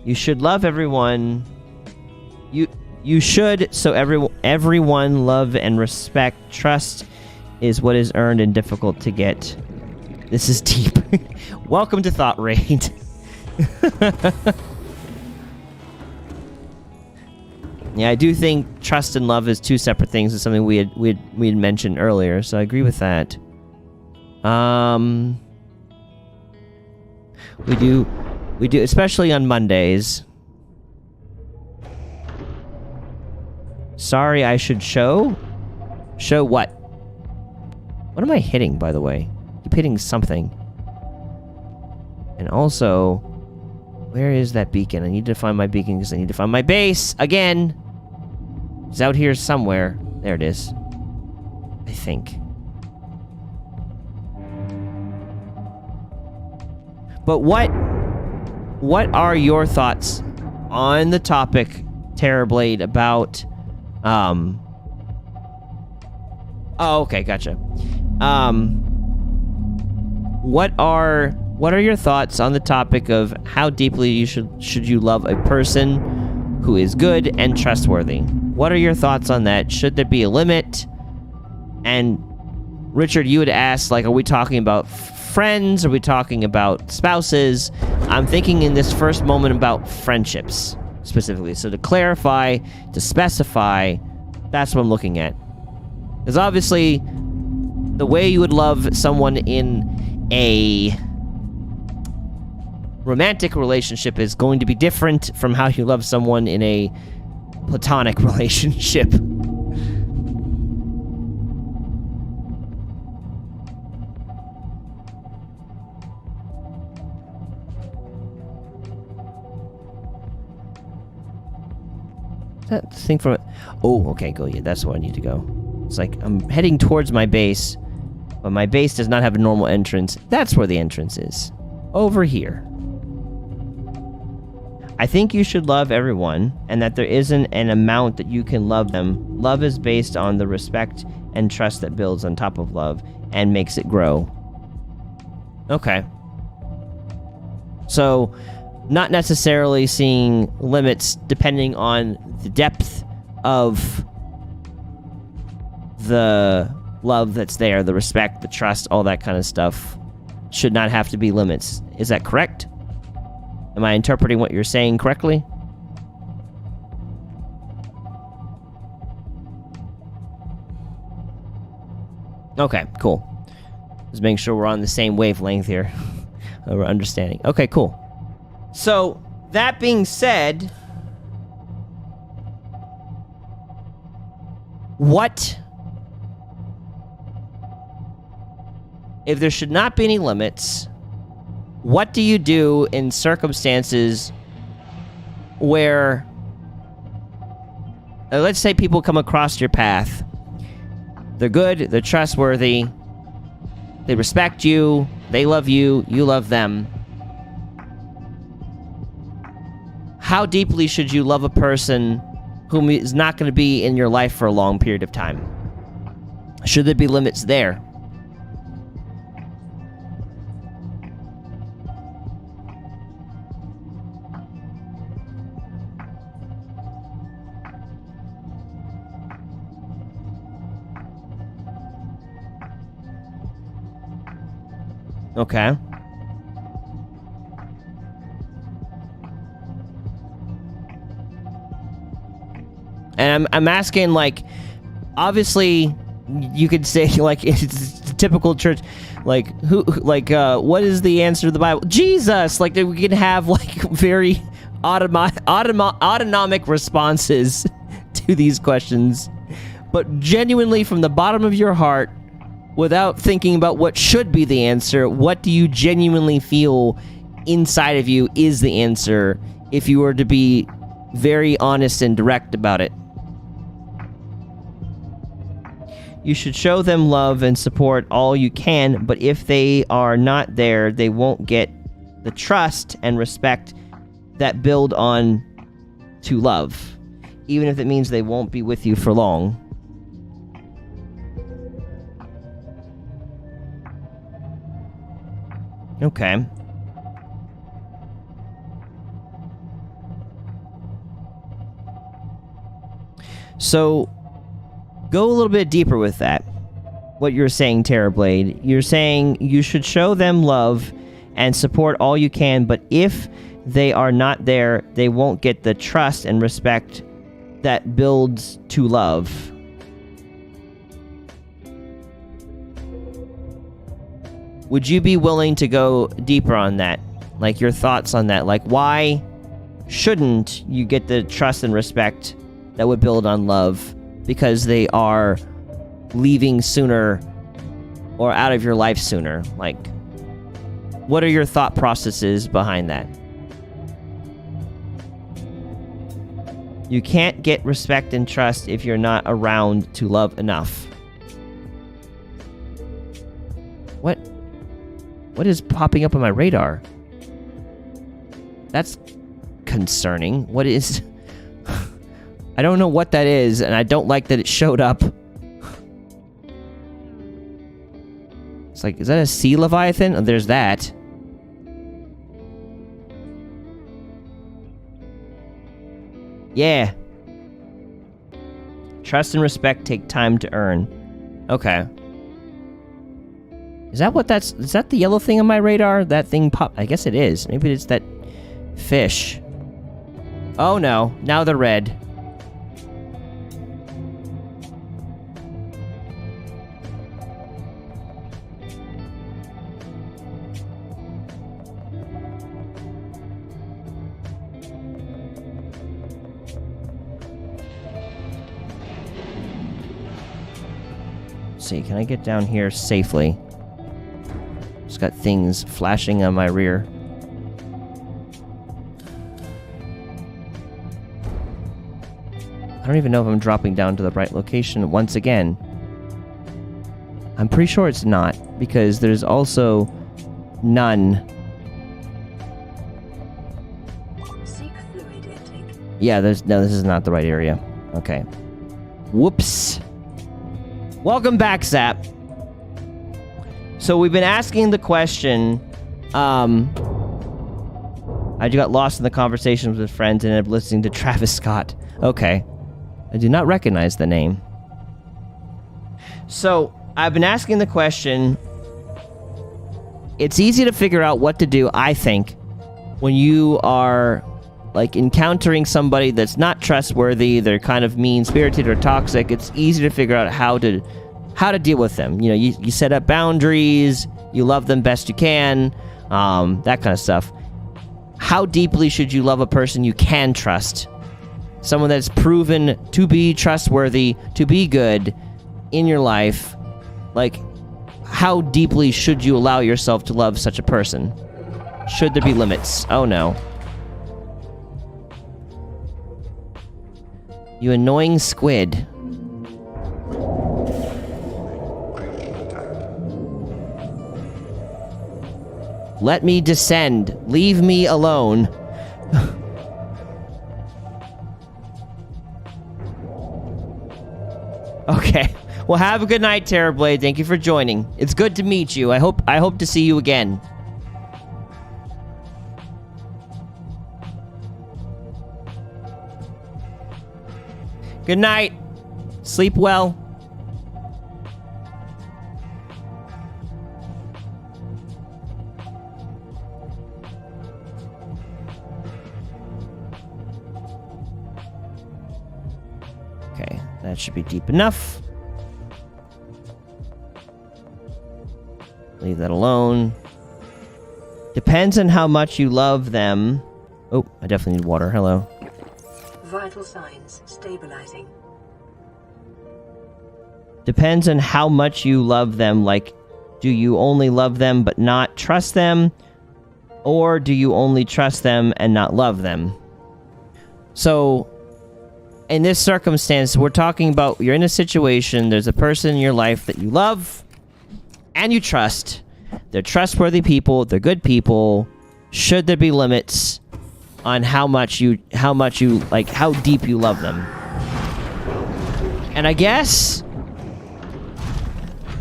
[SPEAKER 1] You should love everyone. You should, so everyone love and respect. Trust is what is earned and difficult to get. This is deep. Welcome to Thought Raid. Yeah, I do think trust and love is two separate things. It's something we had mentioned earlier, so I agree with that. We do, especially on Mondays. Sorry, I should show? Show what? What am I hitting, by the way? I keep hitting something. And also, where is that beacon? I need to find my beacon because I need to find my base again. It's out here somewhere. There it is. I think. But what are your thoughts on the topic, Terrorblade, about oh, okay, gotcha. What are your thoughts on the topic of how deeply you should you love a person who is good and trustworthy? What are your thoughts on that? Should there be a limit? And Richard, you had asked, like, are we talking about friends? Are we talking about spouses? I'm thinking in this first moment about friendships specifically. So to clarify, to specify, that's what I'm looking at. Because obviously, the way you would love someone in a romantic relationship is going to be different from how you love someone in a platonic relationship. That thing from it. Oh, okay, go. Yeah, that's where I need to go. It's like I'm heading towards my base, but my base does not have a normal entrance. That's where the entrance is. Over here. I think you should love everyone, and that there isn't an amount that you can love them. Love is based on the respect and trust that builds on top of love and makes it grow. Okay. So, not necessarily seeing limits depending on the depth of the love that's there, the respect, the trust, all that kind of stuff should not have to be limits. Is that correct? Am I interpreting what you're saying correctly? Okay, cool. Just making sure we're on the same wavelength here. We're understanding. Okay, cool. So, that being said, what if there should not be any limits? What do you do in circumstances where, let's say people come across your path. They're good, they're trustworthy, they respect you, they love you, you love them. How deeply should you love a person whom is not going to be in your life for a long period of time? Should there be limits there? Okay. And I'm asking, like, obviously, you could say, like, it's typical church, like, what is the answer to the Bible? Jesus! Like, we can have, like, very autonomic responses to these questions, but genuinely from the bottom of your heart, without thinking about what should be the answer, what do you genuinely feel inside of you is the answer if you were to be very honest and direct about it? You should show them love and support all you can, but if they are not there, they won't get the trust and respect that build on to love, even if it means they won't be with you for long. Okay. So, go a little bit deeper with that. What you're saying, Terrorblade. You're saying you should show them love and support all you can, but if they are not there, they won't get the trust and respect that builds to love. Would you be willing to go deeper on that? Like, your thoughts on that? Like, why shouldn't you get the trust and respect that would build on love because they are leaving sooner or out of your life sooner? Like, what are your thought processes behind that? You can't get respect and trust if you're not around to love enough. What is popping up on my radar? That's concerning. What is... I don't know what that is, and I don't like that it showed up. It's like, is that a sea leviathan? Oh, there's that. Yeah. Trust and respect take time to earn. Okay. Is that the yellow thing on my radar? That thing pop... I guess it is. Maybe it's that fish. Oh no, now the red. Let's see, can I get down here safely? Just got things flashing on my rear. I don't even know if I'm dropping down to the right location once again. I'm pretty sure it's not, because there's also none.
[SPEAKER 3] Seek fluid intake.
[SPEAKER 1] Yeah, this is not the right area. Okay. Whoops. Welcome back, Zap. So we've been asking the question, I got lost in the conversations with friends and ended up listening to Travis Scott. Okay. I do not recognize the name. So, I've been asking the question. It's easy to figure out what to do, I think, when you are, like, encountering somebody that's not trustworthy, they're kind of mean-spirited or toxic. It's easy to figure out how to deal with them. You know, you set up boundaries, you love them best you can, that kind of stuff. How deeply should you love a person you can trust? Someone that's proven to be trustworthy, to be good in your life. Like, how deeply should you allow yourself to love such a person? Should there be limits? Oh no. You annoying squid. Let me descend. Leave me alone. Okay. Well, have a good night, Terrorblade. Thank you for joining. It's good to meet you. I hope to see you again. Good night. Sleep well. Okay, that should be deep enough. Leave that alone. Depends on how much you love them. Oh, I definitely need water. Hello.
[SPEAKER 3] Vital signs stabilizing.
[SPEAKER 1] Depends on how much you love them. Like, do you only love them but not trust them? Or do you only trust them and not love them? So, in this circumstance, we're talking about you're in a situation, there's a person in your life that you love and you trust. They're trustworthy people, they're good people. Should there be limits on how deep you love them? And I guess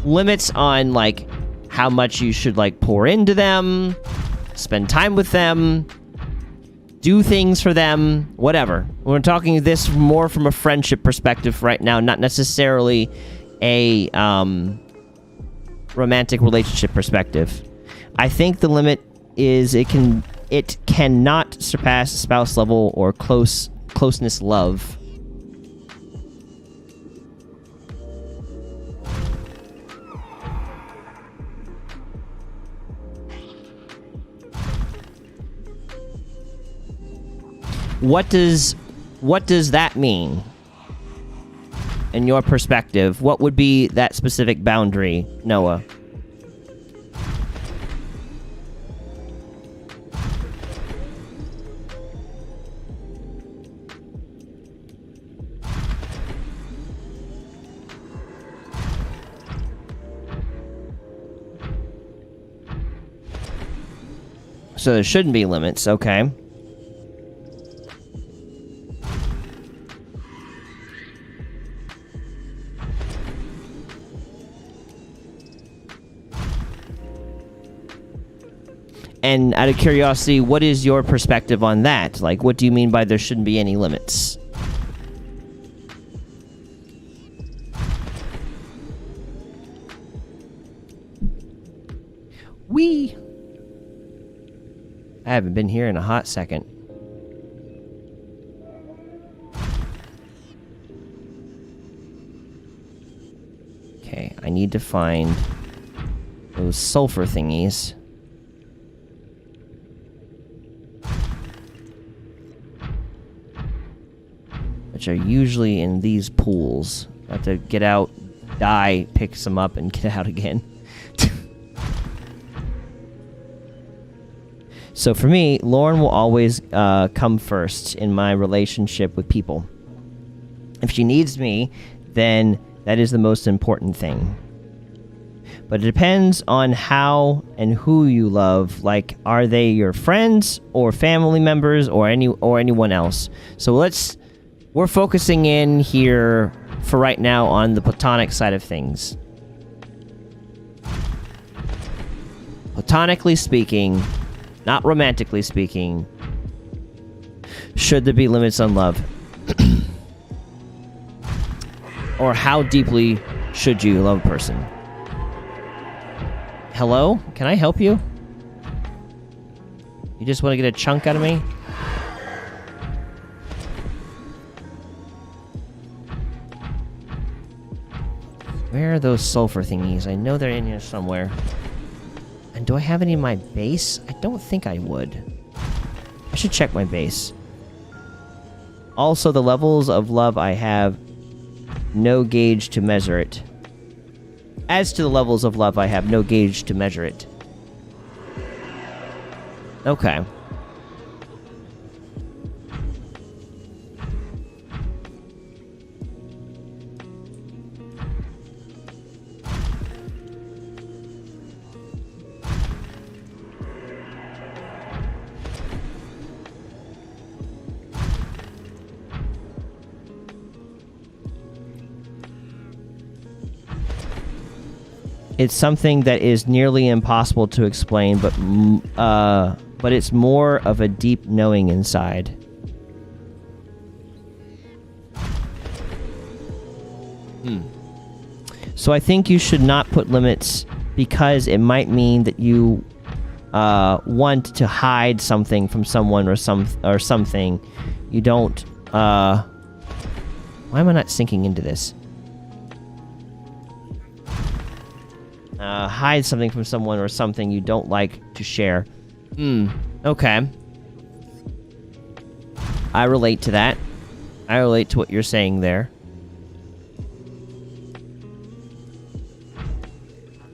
[SPEAKER 1] limits on, like, how much you should, like, pour into them, spend time with them, do things for them, whatever. We're talking this more from a friendship perspective right now, not necessarily a romantic relationship perspective. I think the limit is it cannot surpass spouse level or closeness love. What does that mean? In your perspective, what would be that specific boundary, Noah? So there shouldn't be limits, okay. And out of curiosity, what is your perspective on that? Like, what do you mean by there shouldn't be any limits? I haven't been here in a hot second. Okay, I need to find those sulfur thingies. Which are usually in these pools. I have to get out, die, pick some up, and get out again. So for me, Lauren will always come first in my relationship with people. If she needs me, then that is the most important thing. But it depends on how and who you love. Like, are they your friends or family members or anyone else? So we're focusing in here for right now on the platonic side of things. Platonically speaking, not romantically speaking, should there be limits on love? Or how deeply should you love a person? Hello? Can I help you? You just want to get a chunk out of me? Where are those sulfur thingies? I know they're in here somewhere. And do I have any in my base? I don't think I would. I should check my base. Also, the levels of love I have, no gauge to measure it. As to the levels of love I have, no gauge to measure it. Okay. It's something that is nearly impossible to explain, but it's more of a deep knowing inside. So I think you should not put limits because it might mean that you want to hide something from someone or something. You don't. Why am I not sinking into this? Hide something from someone or something you don't like to share. Okay. I relate to that. I relate to what you're saying there.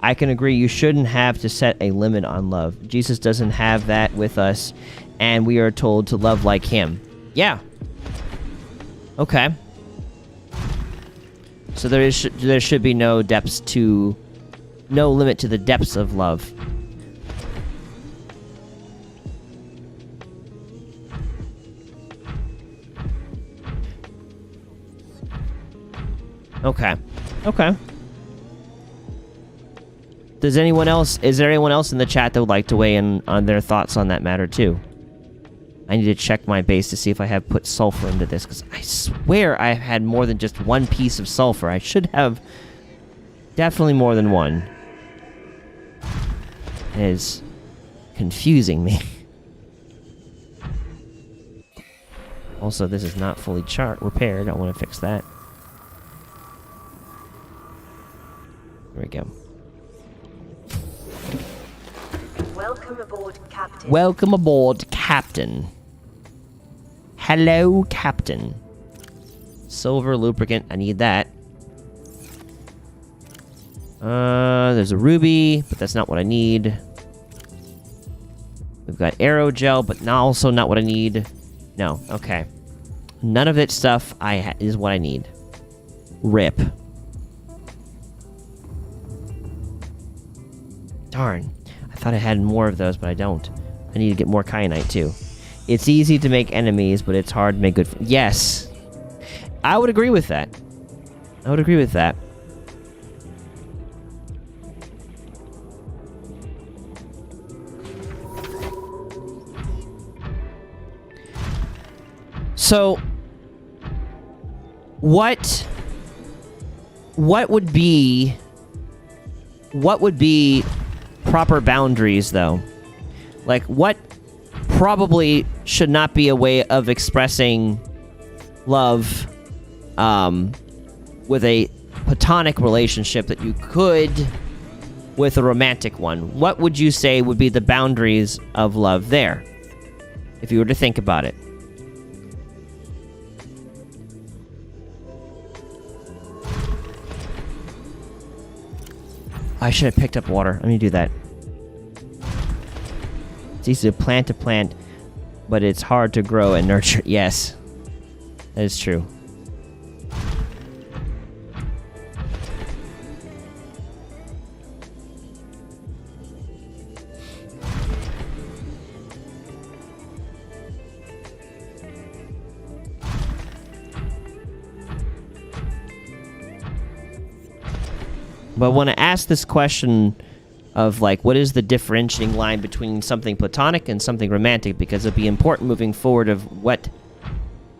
[SPEAKER 1] I can agree you shouldn't have to set a limit on love. Jesus doesn't have that with us, and we are told to love like him. Yeah. Okay. So there should be no limit to the depths of love. Okay. Okay. Is there anyone else in the chat that would like to weigh in on their thoughts on that matter too? I need to check my base to see if I have put sulfur into this, because I swear I had more than just one piece of sulfur. I should have definitely more than one. It is confusing me. Also, this is not fully repaired. I want to fix that. There we go.
[SPEAKER 3] Welcome aboard, Captain.
[SPEAKER 1] Welcome aboard, Captain. Hello, Captain. Silver lubricant. I need that. There's a ruby, but that's not what I need. We've got aerogel, but also not what I need. No, okay. None of that stuff is what I need. RIP. Darn. I thought I had more of those, but I don't. I need to get more kyanite, too. It's easy to make enemies, but it's hard to make good... Yes! I would agree with that. I would agree with that. So... What would be proper boundaries, though? Like, what probably should not be a way of expressing love with a platonic relationship that you could with a romantic one? What would you say would be the boundaries of love there, if you were to think about it? I should have picked up water. Let me do that. It's easy to plant, but it's hard to grow and nurture. Yes, that is true. But I want to ask this question of, like, what is the differentiating line between something platonic and something romantic? Because it'll be important moving forward of what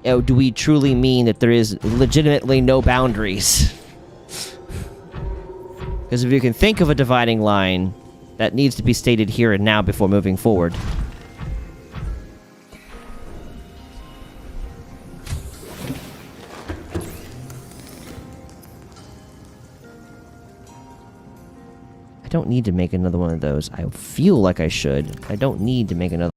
[SPEAKER 1] do we truly mean that there is legitimately no boundaries? Because if you can think of a dividing line, that needs to be stated here and now before moving forward. I don't need to make another one of those. I feel like I should. I don't need to make another